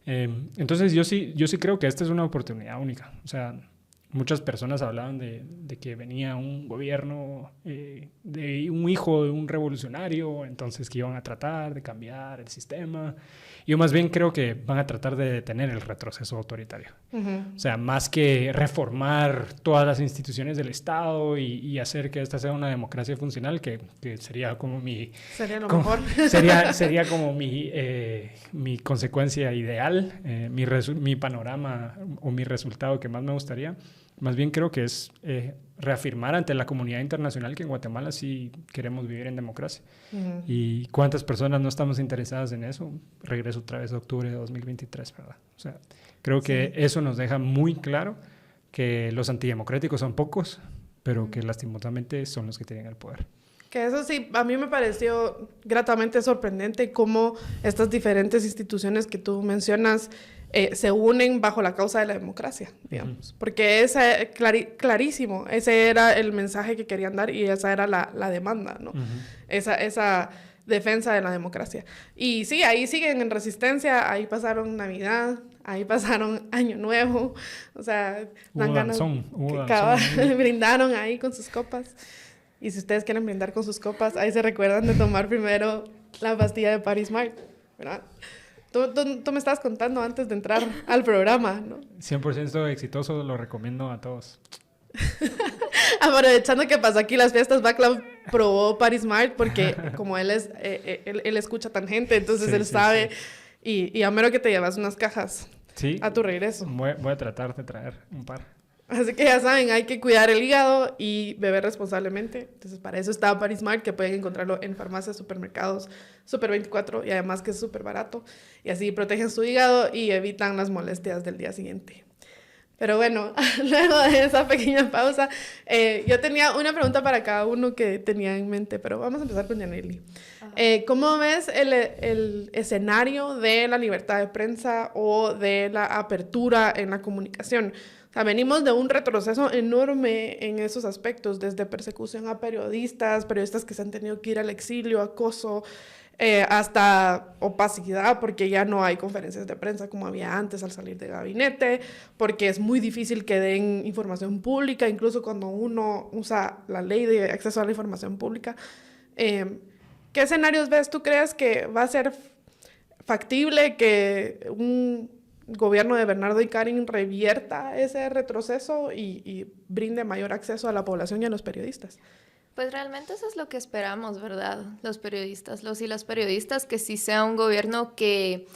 Entonces yo sí creo que esta es una oportunidad única. O sea, muchas personas hablaban de que venía un gobierno de un hijo de un revolucionario, entonces que iban a tratar de cambiar el sistema. Yo más bien creo que van a tratar de detener el retroceso autoritario. O sea, más que reformar todas las instituciones del Estado y hacer que esta sea una democracia funcional, que sería como mi...
Sería lo mejor.
Sería como mi consecuencia ideal, mi panorama o mi resultado que más me gustaría. Más bien creo que es reafirmar ante la comunidad internacional que en Guatemala sí queremos vivir en democracia. ¿Y cuántas personas no estamos interesadas en eso? Regreso otra vez a octubre de 2023, ¿verdad? O sea, creo que eso nos deja muy claro que los antidemocráticos son pocos, pero que lastimosamente son los que tienen el poder.
Que eso sí, a mí me pareció gratamente sorprendente cómo estas diferentes instituciones que tú mencionas se unen bajo la causa de la democracia, digamos. Porque ese, clarísimo, ese era el mensaje que querían dar y esa era la demanda, ¿no? Esa defensa de la democracia. Y sí, ahí siguen en resistencia, ahí pasaron Navidad, ahí pasaron Año Nuevo, o sea, dan ganas que brindaron ahí con sus copas. Y si ustedes quieren brindar con sus copas, ahí se recuerdan de tomar primero la pastilla de Paris Smart, ¿verdad? Tú me estabas contando antes de entrar al programa, ¿no?
100% exitoso, lo recomiendo a todos.
Aprovechando que pasó aquí las fiestas, Václav probó Paris Smart porque como él escucha tan gente, entonces él sabe. Sí. Y a mero que te llevas unas cajas a tu regreso.
Voy a tratar de traer un par.
Así que ya saben, hay que cuidar el hígado y beber responsablemente. Entonces, para eso está Paris Smart, que pueden encontrarlo en farmacias, supermercados, Super 24, y además que es súper barato. Y así protegen su hígado y evitan las molestias del día siguiente. Pero bueno, luego de esa pequeña pausa, yo tenía una pregunta para cada uno que tenía en mente, pero vamos a empezar con Yaneli. ¿Cómo ves el escenario de la libertad de prensa o de la apertura en la comunicación? O sea, venimos de un retroceso enorme en esos aspectos, desde persecución a periodistas que se han tenido que ir al exilio, acoso, hasta opacidad, porque ya no hay conferencias de prensa como había antes al salir de gabinete, porque es muy difícil que den información pública, incluso cuando uno usa la ley de acceso a la información pública. ¿Qué escenarios ves? ¿Tú crees que va a ser factible que un gobierno de Bernardo Carín revierta ese retroceso y brinde mayor acceso a la población y a los periodistas?
Pues realmente eso es lo que esperamos, ¿verdad? Los periodistas, las periodistas, que sí sea un gobierno que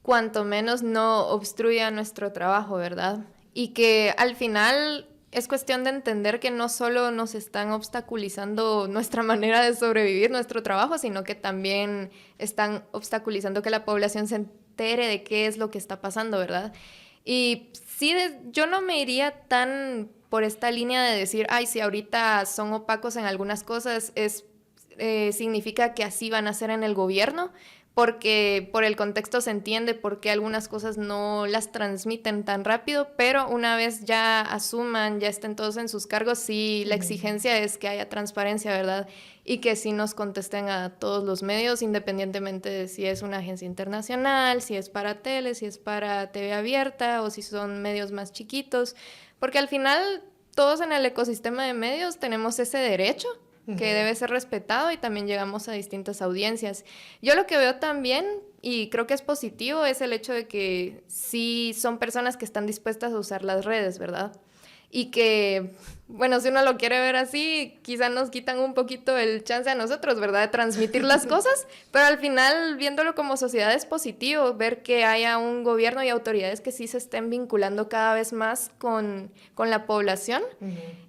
cuanto menos no obstruya nuestro trabajo, ¿verdad? Y que al final es cuestión de entender que no solo nos están obstaculizando nuestra manera de sobrevivir, nuestro trabajo, sino que también están obstaculizando que la población se entere de qué es lo que está pasando, ¿verdad? Y sí, yo no me iría tan por esta línea de decir, ay, si ahorita son opacos en algunas cosas, significa que así van a ser en el gobierno, porque por el contexto se entiende por qué algunas cosas no las transmiten tan rápido, pero una vez ya asuman, ya estén todos en sus cargos, sí, la exigencia es que haya transparencia, ¿verdad? Y que sí nos contesten a todos los medios, independientemente de si es una agencia internacional, si es para tele, si es para TV abierta o si son medios más chiquitos, porque al final todos en el ecosistema de medios tenemos ese derecho que debe ser respetado y también llegamos a distintas audiencias. Yo lo que veo también, y creo que es positivo, es el hecho de que sí son personas que están dispuestas a usar las redes, ¿verdad? Y que, bueno, si uno lo quiere ver así, quizá nos quitan un poquito el chance a nosotros, ¿verdad? De transmitir las cosas, pero al final, viéndolo como sociedad, es positivo ver que haya un gobierno y autoridades que sí se estén vinculando cada vez más con la población.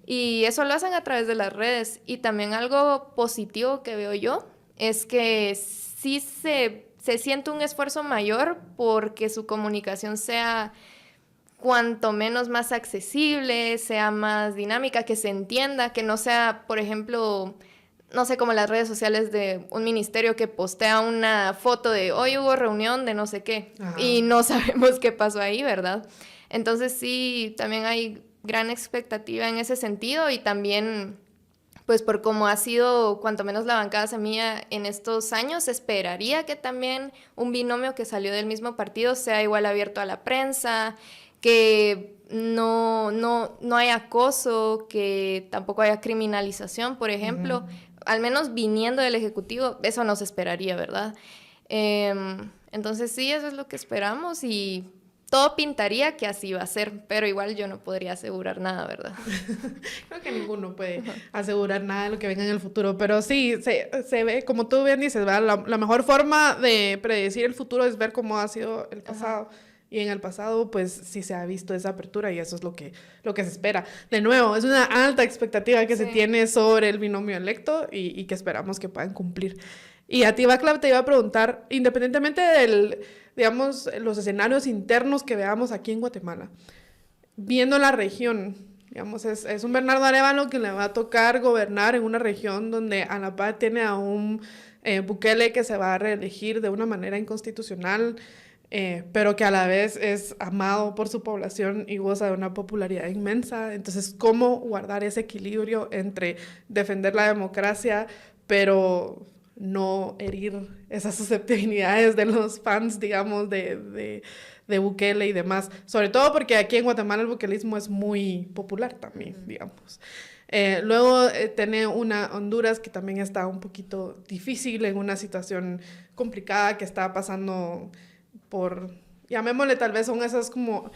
Y eso lo hacen a través de las redes. Y también algo positivo que veo yo es que sí se siente un esfuerzo mayor porque su comunicación sea cuanto menos más accesible, sea más dinámica, que se entienda, que no sea, por ejemplo, no sé, como las redes sociales de un ministerio que postea una foto de hoy hubo reunión de no sé qué. Ajá. Y no sabemos qué pasó ahí, ¿verdad? Entonces sí, también hay gran expectativa en ese sentido y también, pues por cómo ha sido, cuanto menos la bancada Semilla en estos años, esperaría que también un binomio que salió del mismo partido sea igual abierto a la prensa, que no haya acoso, que tampoco haya criminalización, por ejemplo. Al menos viniendo del Ejecutivo, eso no se esperaría, ¿verdad? Entonces sí, eso es lo que esperamos y todo pintaría que así va a ser, pero igual yo no podría asegurar nada, ¿verdad?
Creo que ninguno puede asegurar nada de lo que venga en el futuro, pero sí, se ve, como tú bien dices, ¿verdad? La mejor forma de predecir el futuro es ver cómo ha sido el pasado. Ajá. Y en el pasado, pues, sí se ha visto esa apertura y eso es lo que se espera. De nuevo, es una alta expectativa que se tiene sobre el binomio electo y que esperamos que puedan cumplir. Y a ti, Václav, te iba a preguntar, independientemente digamos, los escenarios internos que veamos aquí en Guatemala, viendo la región, digamos, es un Bernardo Arévalo que le va a tocar gobernar en una región donde a la par tiene a un Bukele que se va a reelegir de una manera inconstitucional, pero que a la vez es amado por su población y goza de una popularidad inmensa. Entonces, ¿cómo guardar ese equilibrio entre defender la democracia, pero no herir esas susceptibilidades de los fans, digamos, de Bukele y demás? Sobre todo porque aquí en Guatemala el bukelismo es muy popular también, digamos. Luego tiene una Honduras que también está un poquito difícil, en una situación complicada que está pasando por, llamémosle, tal vez son esas como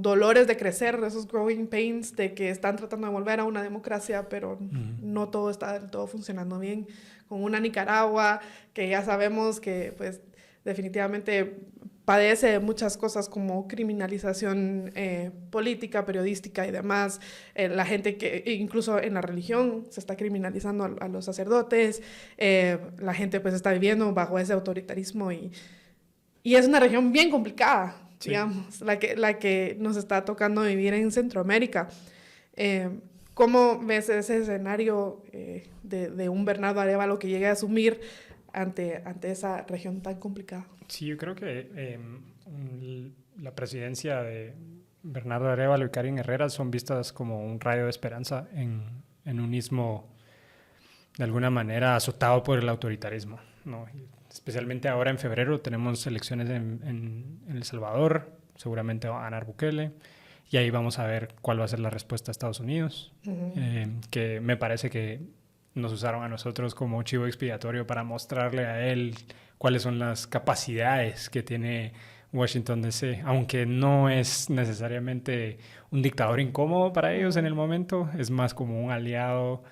dolores de crecer, esos growing pains de que están tratando de volver a una democracia, pero no todo está del todo funcionando bien. Con una Nicaragua que ya sabemos que pues definitivamente padece de muchas cosas como criminalización política, periodística y demás. La gente que incluso en la religión se está criminalizando a los sacerdotes. La gente pues está viviendo bajo ese autoritarismo y es una región bien complicada, sí, digamos, la que nos está tocando vivir en Centroamérica. ¿Cómo ves ese escenario de un Bernardo Arévalo que llegue a asumir ante esa región tan complicada?
Sí, yo creo que la presidencia de Bernardo Arévalo y Karin Herrera son vistas como un rayo de esperanza en un istmo de alguna manera azotado por el autoritarismo, ¿no? Especialmente ahora en febrero tenemos elecciones en El Salvador, seguramente va a ganar Bukele, y ahí vamos a ver cuál va a ser la respuesta de Estados Unidos, que me parece que nos usaron a nosotros como chivo expiatorio para mostrarle a él cuáles son las capacidades que tiene Washington DC, aunque no es necesariamente un dictador incómodo para ellos en el momento, es más como un aliado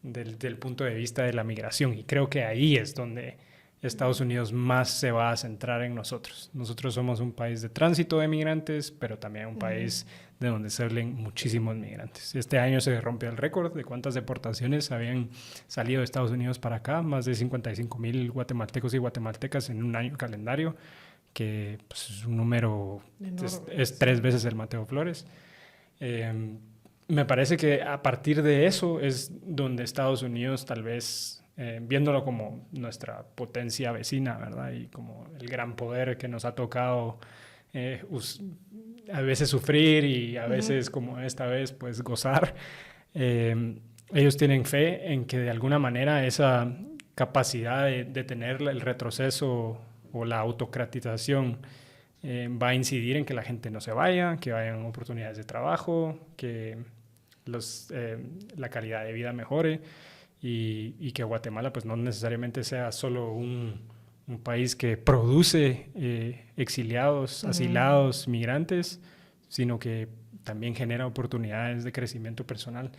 del punto de vista de la migración, y creo que ahí es donde Estados Unidos más se va a centrar en nosotros. Nosotros somos un país de tránsito de migrantes, pero también un país de donde salen muchísimos migrantes. Este año se rompió el récord de cuántas deportaciones habían salido de Estados Unidos para acá, más de 55,000 guatemaltecos y guatemaltecas en un año calendario, que pues, es un número, es 3 veces el Mateo Flores. Me parece que a partir de eso es donde Estados Unidos tal vez, viéndolo como nuestra potencia vecina, ¿verdad? Y como el gran poder que nos ha tocado a veces sufrir y a veces, como esta vez, pues gozar. Ellos tienen fe en que de alguna manera esa capacidad de tener el retroceso o la autocratización va a incidir en que la gente no se vaya, que vayan oportunidades de trabajo, que la calidad de vida mejore. Y que Guatemala pues no necesariamente sea solo un país que produce exiliados, asilados, migrantes, sino que también genera oportunidades de crecimiento personal.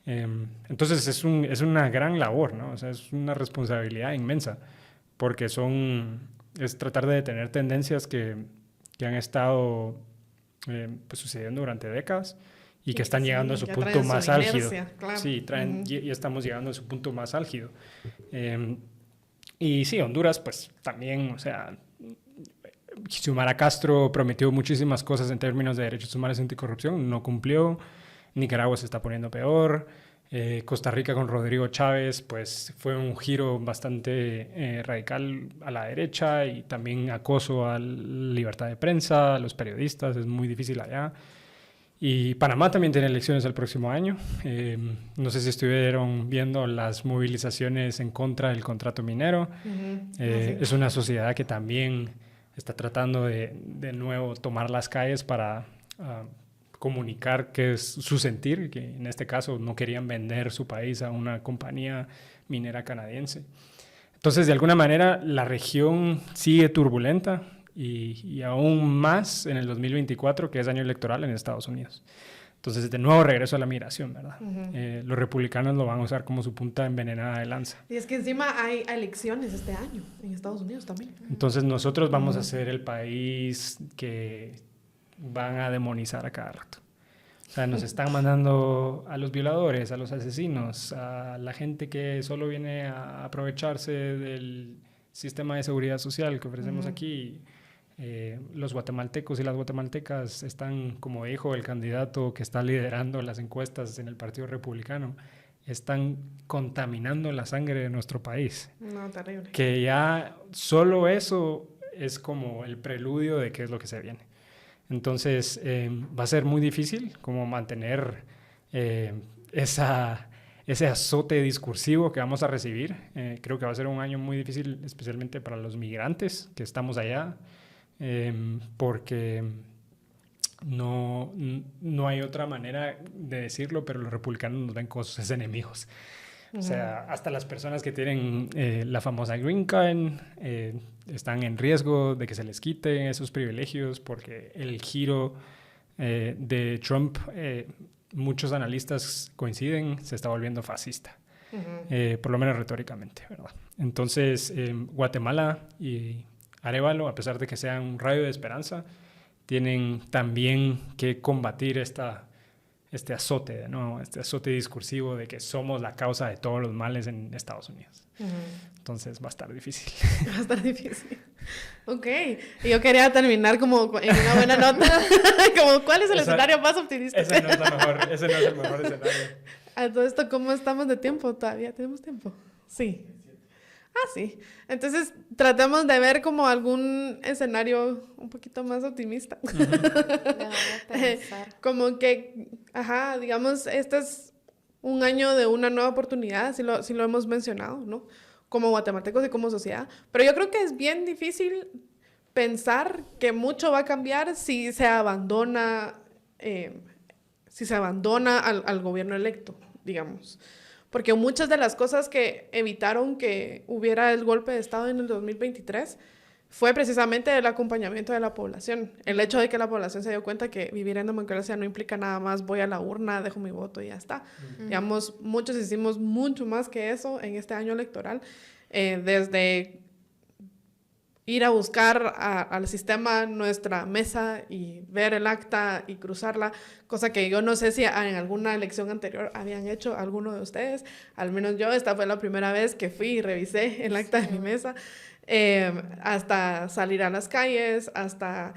Entonces es una gran labor, ¿no? O sea, es una responsabilidad inmensa, porque es tratar de detener tendencias que han estado pues, sucediendo durante décadas, y que están llegando a su punto más álgido. Claro. Sí, y estamos llegando a su punto más álgido. Y sí, Honduras, pues también, o sea, Xiomara Castro prometió muchísimas cosas en términos de derechos humanos y anticorrupción, no cumplió. Nicaragua se está poniendo peor. Costa Rica con Rodrigo Chávez, pues fue un giro bastante radical a la derecha y también acoso a la libertad de prensa, a los periodistas, es muy difícil allá. Y Panamá también tiene elecciones el próximo año. No sé si estuvieron viendo las movilizaciones en contra del contrato minero.
Sí.
Es una sociedad que también está tratando de nuevo tomar las calles para comunicar qué es su sentir, que en este caso no querían vender su país a una compañía minera canadiense. Entonces, de alguna manera, la región sigue turbulenta y aún más en el 2024, que es año electoral en Estados Unidos. Entonces, de nuevo regreso a la migración, ¿verdad? Los republicanos lo van a usar como su punta envenenada de lanza.
Y es que encima hay elecciones este año en Estados Unidos también.
Entonces, nosotros vamos a ser el país que van a demonizar a cada rato. O sea, nos están mandando a los violadores, a los asesinos, a la gente que solo viene a aprovecharse del sistema de seguridad social que ofrecemos aquí. Los guatemaltecos y las guatemaltecas están, como dijo el candidato que está liderando las encuestas en el Partido Republicano, están contaminando la sangre de nuestro país.
No, terrible. Que
ya solo eso es como el preludio de qué es lo que se viene. Entonces, va a ser muy difícil como mantener ese azote discursivo que vamos a recibir. Creo que va a ser un año muy difícil, especialmente para los migrantes que estamos allá, porque no hay otra manera de decirlo, pero los republicanos nos ven como sus enemigos. O sea, hasta las personas que tienen la famosa Green Card están en riesgo de que se les quiten esos privilegios porque el giro de Trump, muchos analistas coinciden, se está volviendo fascista, por lo menos retóricamente, ¿verdad? Entonces, Guatemala y Arévalo, a pesar de que sean un rayo de esperanza, tienen también que combatir este azote, ¿no? Este azote discursivo de que somos la causa de todos los males en Estados Unidos. Entonces va a estar difícil.
Va a estar difícil. Ok. Y yo quería terminar como en una buena nota. Como, ¿cuál es el escenario más optimista?
Ese no es el mejor escenario.
A todo esto, ¿cómo estamos de tiempo? ¿Todavía tenemos tiempo? Sí. Sí. Entonces, tratamos de ver como algún escenario un poquito más optimista. Como que, digamos, este es un año de una nueva oportunidad, sí lo hemos mencionado, ¿no? Como guatemaltecos y como sociedad. Pero yo creo que es bien difícil pensar que mucho va a cambiar si se abandona al gobierno electo, digamos. Porque muchas de las cosas que evitaron que hubiera el golpe de Estado en el 2023 fue precisamente el acompañamiento de la población. El hecho de que la población se dio cuenta que vivir en democracia no implica nada más voy a la urna, dejo mi voto y ya está. Digamos, muchos hicimos mucho más que eso en este año electoral. Desde ir a buscar al sistema nuestra mesa y ver el acta y cruzarla, cosa que yo no sé si en alguna elección anterior habían hecho alguno de ustedes, al menos yo, esta fue la primera vez que fui y revisé el acta de mi mesa, hasta salir a las calles, hasta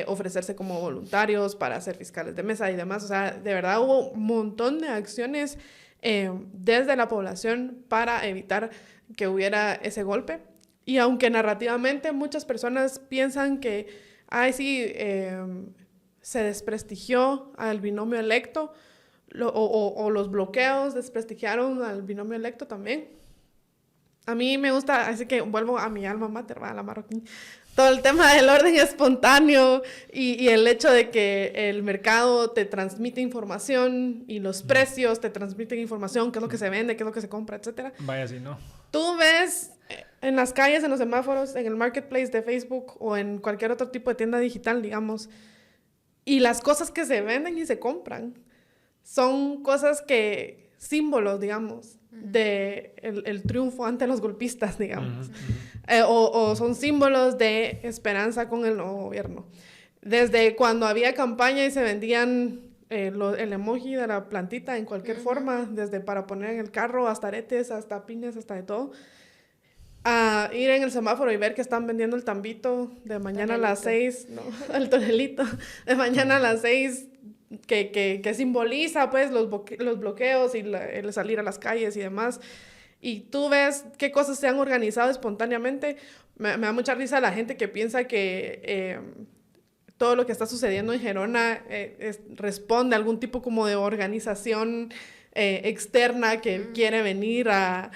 ofrecerse como voluntarios para ser fiscales de mesa y demás. O sea, de verdad hubo un montón de acciones desde la población para evitar que hubiera ese golpe. Y aunque narrativamente muchas personas piensan que, se desprestigió al binomio electo, o los bloqueos desprestigiaron al binomio electo también. A mí me gusta, así que vuelvo a mi alma mater, a la Marroquín, todo el tema del orden espontáneo y el hecho de que el mercado te transmite información y los precios te transmiten información, qué es lo que se vende, qué es lo que se compra, etc.
Vaya si no.
Tú ves en las calles, en los semáforos, en el marketplace de Facebook o en cualquier otro tipo de tienda digital, digamos, y las cosas que se venden y se compran son cosas que, símbolos, digamos, de el triunfo ante los golpistas, digamos. O son símbolos de esperanza con el nuevo gobierno. Desde cuando había campaña y se vendían el emoji de la plantita en cualquier forma, desde para poner en el carro, hasta aretes, hasta pines, hasta de todo, a ir en el semáforo y ver que están vendiendo el tambito de mañana a las 6, no, el tonelito, de mañana a las 6 que simboliza pues los bloqueos y el salir a las calles y demás. Y tú ves qué cosas se han organizado espontáneamente. Me da mucha risa la gente que piensa que todo lo que está sucediendo en Gerona responde a algún tipo como de organización externa que quiere venir a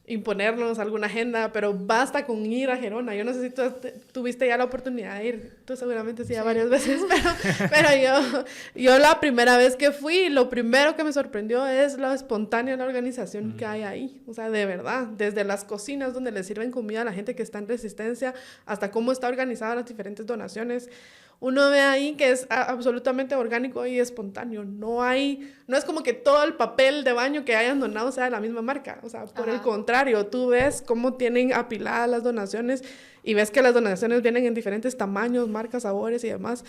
imponernos alguna agenda, pero basta con ir a Gerona. Yo no sé si tú tuviste ya la oportunidad de ir, tú seguramente sí, ya varias veces, pero yo la primera vez que fui, lo primero que me sorprendió es lo espontánea la organización que hay ahí, o sea, de verdad, desde las cocinas donde le sirven comida a la gente que está en resistencia, hasta cómo está organizada las diferentes donaciones. Uno ve ahí que es absolutamente orgánico y espontáneo. No es como que todo el papel de baño que hayan donado sea de la misma marca. O sea, por el contrario, tú ves cómo tienen apiladas las donaciones y ves que las donaciones vienen en diferentes tamaños, marcas, sabores y demás.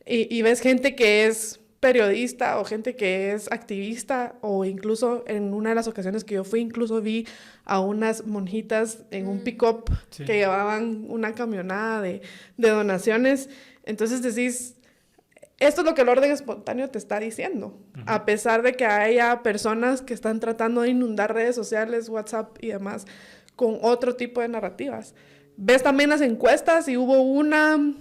Y ves gente que es periodista o gente que es activista, o incluso en una de las ocasiones que yo fui, incluso vi a unas monjitas en un pick-up que llevaban una camionada de donaciones. Entonces decís, esto es lo que el orden espontáneo te está diciendo. A pesar de que haya personas que están tratando de inundar redes sociales, WhatsApp y demás, con otro tipo de narrativas. Ves también las encuestas y hubo una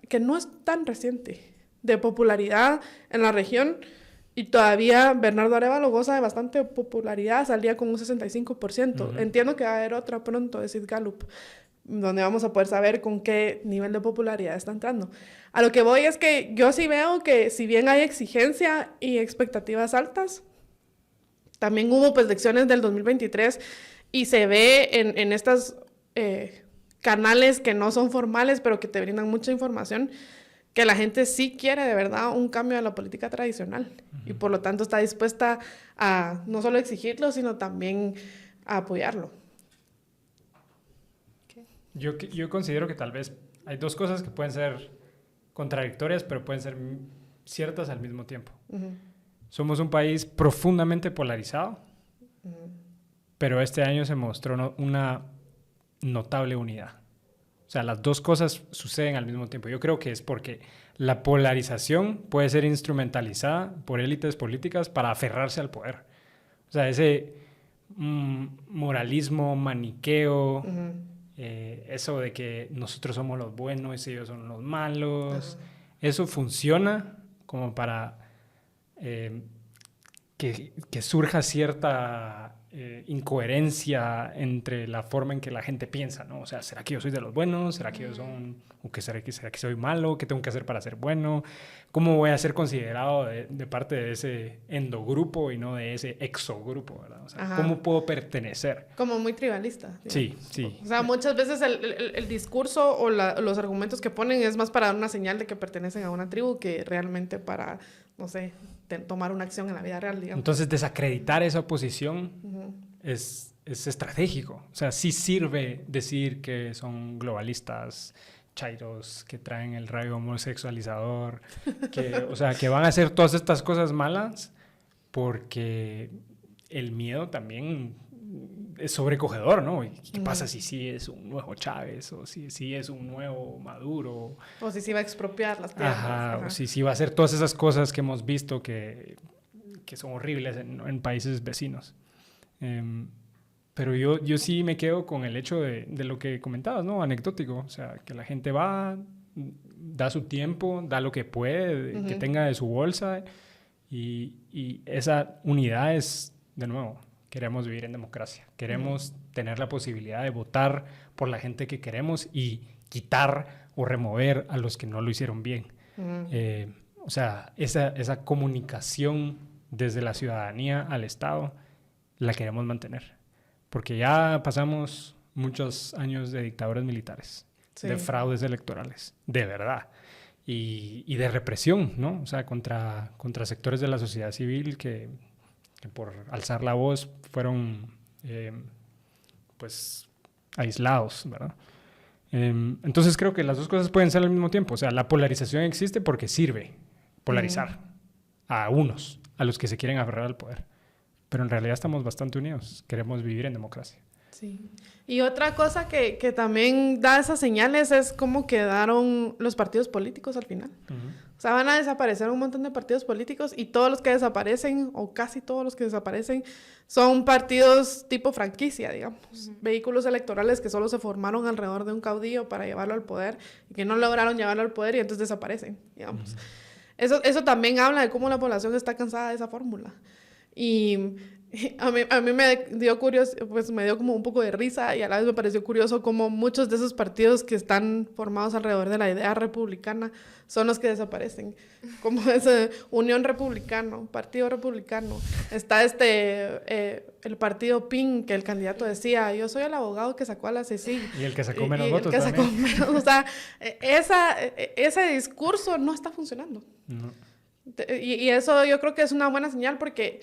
que no es tan reciente, de popularidad en la región, y todavía Bernardo Arévalo goza de bastante popularidad, salía con un 65%. Entiendo que va a haber otra pronto, es Gallup, donde vamos a poder saber con qué nivel de popularidad está entrando. A lo que voy es que yo sí veo que si bien hay exigencia y expectativas altas, también hubo pues elecciones del 2023 y se ve en estas canales que no son formales, pero que te brindan mucha información, que la gente sí quiere de verdad un cambio a la política tradicional y por lo tanto está dispuesta a no solo exigirlo, sino también a apoyarlo.
Yo considero que tal vez hay dos cosas que pueden ser contradictorias, pero pueden ser ciertas al mismo tiempo. Somos un país profundamente polarizado, pero este año se mostró una notable unidad. O sea, las dos cosas suceden al mismo tiempo. Yo creo que es porque la polarización puede ser instrumentalizada por élites políticas para aferrarse al poder. O sea, ese moralismo maniqueo, eso de que nosotros somos los buenos y ellos son los malos, eso funciona como para que surja cierta incoherencia entre la forma en que la gente piensa, ¿no? O sea, ¿será que yo soy de los buenos? ¿Será que yo será que soy malo? ¿Qué tengo que hacer para ser bueno? ¿Cómo voy a ser considerado de parte de ese endogrupo y no de ese exogrupo, ¿verdad? O sea, ¿cómo puedo pertenecer?
Como muy tribalista.
Sí, sí.
O sea, muchas veces el discurso o los argumentos que ponen es más para dar una señal de que pertenecen a una tribu que realmente para, no sé, tomar una acción en la vida real, digamos.
Entonces, desacreditar esa oposición es estratégico. O sea, sí sirve decir que son globalistas, chairos, que traen el rayo homosexualizador, o sea, que van a hacer todas estas cosas malas porque el miedo también es sobrecogedor, ¿no? ¿Qué pasa si sí es un nuevo Chávez o si sí es un nuevo Maduro?
O si sí va a expropiar las tierras.
O si sí va a hacer todas esas cosas que hemos visto que son horribles en países vecinos. Pero yo sí me quedo con el hecho de lo que comentabas, ¿no? Anecdótico. O sea, que la gente va, da su tiempo, da lo que puede, que tenga de su bolsa. Y esa unidad es, de nuevo, queremos vivir en democracia. Queremos tener la posibilidad de votar por la gente que queremos y quitar o remover a los que no lo hicieron bien. O sea, esa comunicación desde la ciudadanía al Estado la queremos mantener. Porque ya pasamos muchos años de dictaduras militares, de fraudes electorales, de verdad. Y de represión, ¿no? O sea, contra sectores de la sociedad civil que por alzar la voz fueron, pues, aislados, ¿verdad? Entonces creo que las dos cosas pueden ser al mismo tiempo. O sea, la polarización existe porque sirve polarizar a los que se quieren aferrar al poder. Pero en realidad estamos bastante unidos. Queremos vivir en democracia.
Sí. Y otra cosa que también da esas señales es cómo quedaron los partidos políticos al final. O sea, van a desaparecer un montón de partidos políticos y todos los que desaparecen, o casi todos los que desaparecen, son partidos tipo franquicia, digamos. Vehículos electorales que solo se formaron alrededor de un caudillo para llevarlo al poder y que no lograron llevarlo al poder y entonces desaparecen, digamos. Eso también habla de cómo la población está cansada de esa fórmula. Y a mí me dio pues me dio como un poco de risa y a la vez me pareció curioso cómo muchos de esos partidos que están formados alrededor de la idea republicana son los que desaparecen. Como ese Unión Republicano, Partido Republicano. Está el partido PIN, que el candidato decía, yo soy el abogado que sacó a la CECIG.
Y el que sacó menos votos también.
Sacó menos, o sea, ese discurso no está funcionando.
No.
Y eso yo creo que es una buena señal porque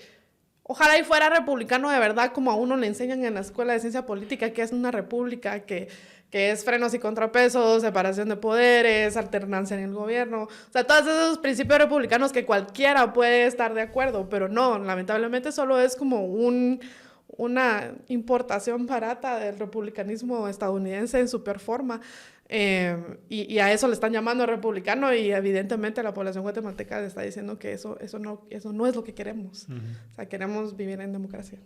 ojalá y fuera republicano de verdad, como a uno le enseñan en la escuela de ciencia política, que es una república, que es frenos y contrapesos, separación de poderes, alternancia en el gobierno. O sea, todos esos principios republicanos que cualquiera puede estar de acuerdo, pero no, lamentablemente solo es como una importación barata del republicanismo estadounidense en su peor forma. Y a eso le están llamando republicano y evidentemente la población guatemalteca le está diciendo que eso no es lo que queremos. O sea, queremos vivir en democracia.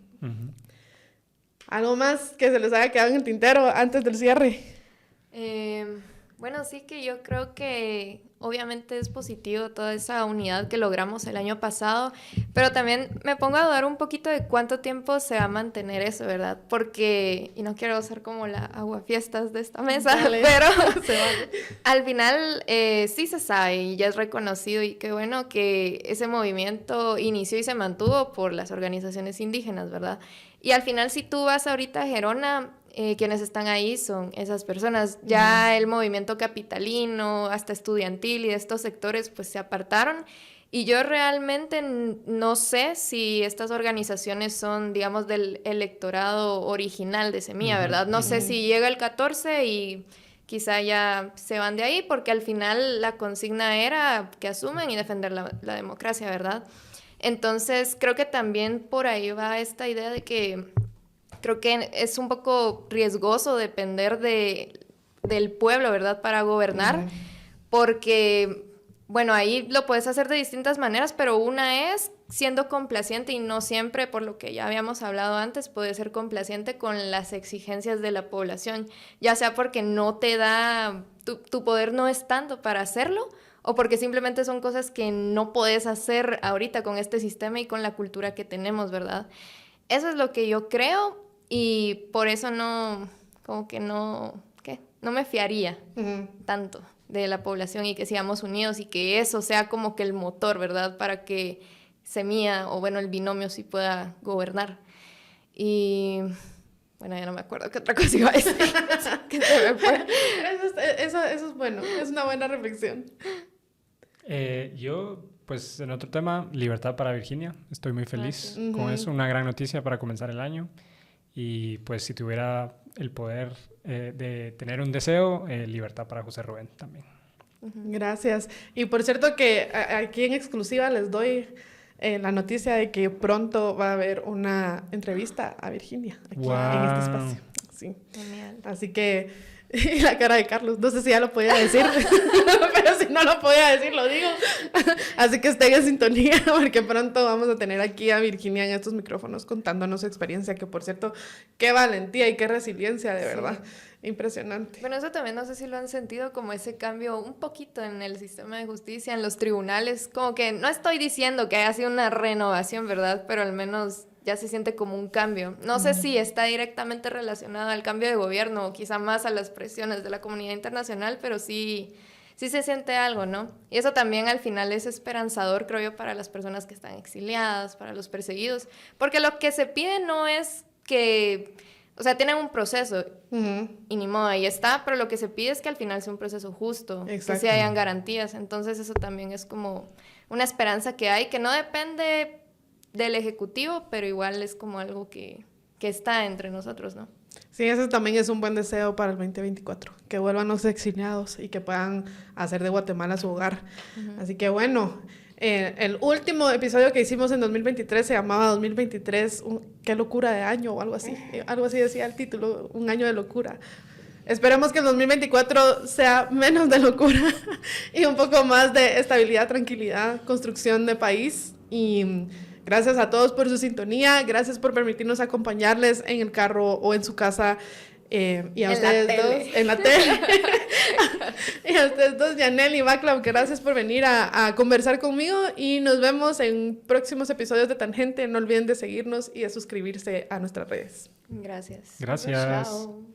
¿Algo más que se les haya quedado en el tintero antes del cierre?
Bueno, sí que yo creo que obviamente es positivo toda esa unidad que logramos el año pasado, pero también me pongo a dudar un poquito de cuánto tiempo se va a mantener eso, ¿verdad? Porque, y no quiero ser como la aguafiestas de esta mesa,
Dale.
pero
vale.
al final sí se sabe y ya es reconocido y qué bueno que ese movimiento inició y se mantuvo por las organizaciones indígenas, ¿verdad? Y al final si tú vas ahorita a Gerona, quienes están ahí son esas personas. Ya el movimiento capitalino, hasta estudiantil y de estos sectores pues se apartaron. Y yo realmente no sé si estas organizaciones son, digamos, del electorado original de Semilla, ¿verdad? No sé si llega el 14 y quizá ya se van de ahí, porque al final la consigna era que asumen y defender la democracia, ¿verdad? Entonces creo que también por ahí va esta idea de que creo que es un poco riesgoso depender del pueblo, ¿verdad? Para gobernar, porque, bueno, ahí lo puedes hacer de distintas maneras, pero una es siendo complaciente y no siempre, por lo que ya habíamos hablado antes, puede ser complaciente con las exigencias de la población, ya sea porque no te da, tu poder no es tanto para hacerlo, o porque simplemente son cosas que no puedes hacer ahorita con este sistema y con la cultura que tenemos, ¿verdad? Eso es lo que yo creo. Y por eso no me fiaría tanto de la población y que sigamos unidos y que eso sea como que el motor, ¿verdad? Para que Semilla o bueno, el binomio sí pueda gobernar. Y bueno, ya no me acuerdo qué otra cosa iba a decir. Que se me fue.
Eso es bueno, es una buena reflexión.
Yo, pues en otro tema, libertad para Virginia. Estoy muy feliz con eso, una gran noticia para comenzar el año. Y pues si tuviera el poder de tener un deseo, libertad para José Rubén también.
Gracias. Y por cierto que aquí en exclusiva les doy la noticia de que pronto va a haber una entrevista a Virginia aquí en este espacio. Sí.
Genial.
Así que y la cara de Carlos, no sé si ya lo podía decir, pero si no lo podía decir, lo digo. Así que estén en sintonía, porque pronto vamos a tener aquí a Virginia en estos micrófonos contándonos su experiencia, que por cierto, qué valentía y qué resiliencia, de verdad. Impresionante.
Bueno, eso también no sé si lo han sentido como ese cambio un poquito en el sistema de justicia, en los tribunales, como que no estoy diciendo que haya sido una renovación, ¿verdad? Pero al menos ya se siente como un cambio. No sé si está directamente relacionado al cambio de gobierno o quizá más a las presiones de la comunidad internacional, pero sí se siente algo, ¿no? Y eso también al final es esperanzador, creo yo, para las personas que están exiliadas, para los perseguidos, porque lo que se pide no es que, o sea, tienen un proceso y ni modo, ahí está, pero lo que se pide es que al final sea un proceso justo,
Exacto.
que sí hayan garantías. Entonces eso también es como una esperanza que hay, que no depende del Ejecutivo, pero igual es como algo que está entre nosotros, ¿no?
Sí, ese también es un buen deseo para el 2024, que vuelvan los exiliados y que puedan hacer de Guatemala su hogar. Así que bueno, El último episodio que hicimos en 2023 se llamaba 2023, qué locura de año o algo así. Algo así decía el título, un año de locura. Esperemos que el 2024 sea menos de locura y un poco más de estabilidad, tranquilidad, construcción de país. Y gracias a todos por su sintonía, gracias por permitirnos acompañarles en el carro o en su casa. Y a ustedes dos, en la tele. Y a ustedes dos, Yanel y Vaclav, gracias por venir a conversar conmigo y nos vemos en próximos episodios de Tangente. No olviden de seguirnos y de suscribirse a nuestras redes.
Gracias.
Gracias.
Chao.